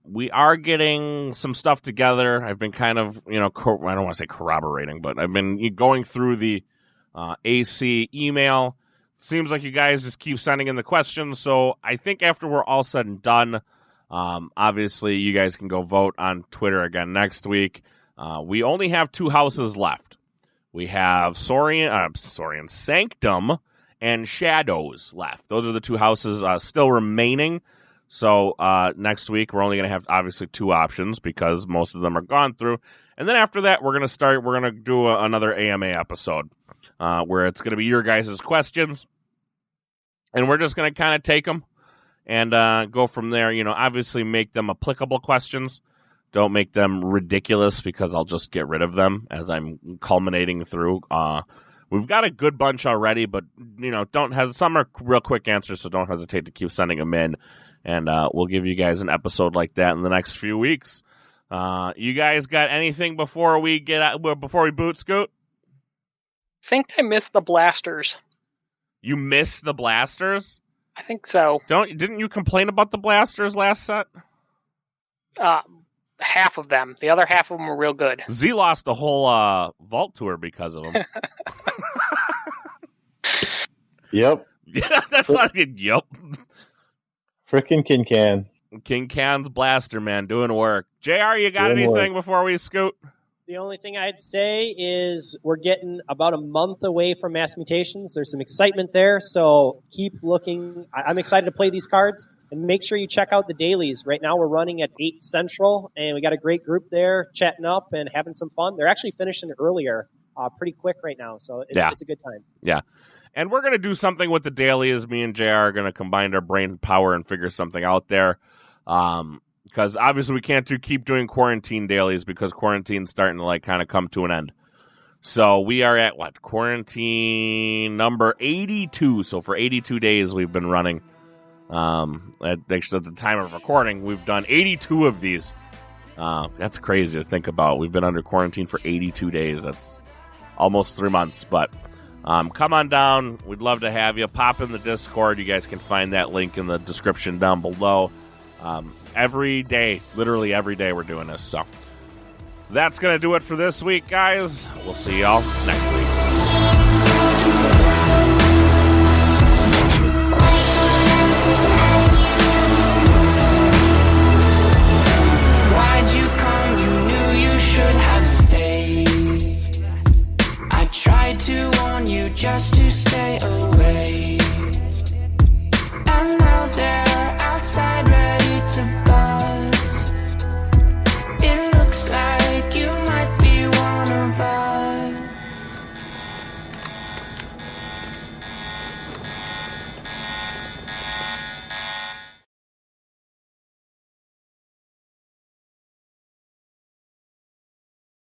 Speaker 1: We are getting some stuff together. I've been kind of, I don't want to say corroborating, but I've been going through the AC email. Seems like you guys just keep sending in the questions. So I think after we're all said and done, obviously you guys can go vote on Twitter again next week. We only have 2 houses left. We have Saurian Sanctum and Shadows left. Those are the 2 houses still remaining. So next week, we're only going to have, obviously, 2 options because most of them are gone through. And then after that, we're going to do another AMA episode where it's going to be your guys' questions. And we're just going to kind of take them and go from there. Obviously make them applicable questions. Don't make them ridiculous because I'll just get rid of them as I'm culminating through. We've got a good bunch already, but, some are real quick answers, so don't hesitate to keep sending them in. And we'll give you guys an episode like that in the next few weeks. You guys got anything before we boot, Scoot?
Speaker 4: I think I missed the blasters.
Speaker 1: You missed the blasters?
Speaker 4: I think so.
Speaker 1: Didn't you complain about the blasters last set?
Speaker 4: Half of them. The other half of them were real good.
Speaker 1: Z lost a whole Vault tour because of them.
Speaker 2: Yep.
Speaker 1: Yeah, that's not good. Yep.
Speaker 2: Frickin' King Can.
Speaker 1: King Can's blaster, man, doing work. JR, you got anything before we scoot?
Speaker 3: The only thing I'd say is we're getting about a month away from Mass Mutations. There's some excitement there, so keep looking. I'm excited to play these cards, and make sure you check out the dailies. Right now we're running at 8 Central, and we got a great group there chatting up and having some fun. They're actually finishing earlier, pretty quick right now, so it's a good time.
Speaker 1: Yeah. And we're going to do something with the dailies. Me and JR are going to combine our brain power and figure something out there. Because obviously we can't keep doing quarantine dailies because quarantine's starting to kind of come to an end. So we are at quarantine number 82. So for 82 days we've been running. Actually, at the time of recording, we've done 82 of these. That's crazy to think about. We've been under quarantine for 82 days. That's almost 3 months. But come on down. We'd love to have you. Pop in the Discord. You guys can find that link in the description down below. Every day, literally every day we're doing this. So that's going to do it for this week, guys. We'll see y'all next week.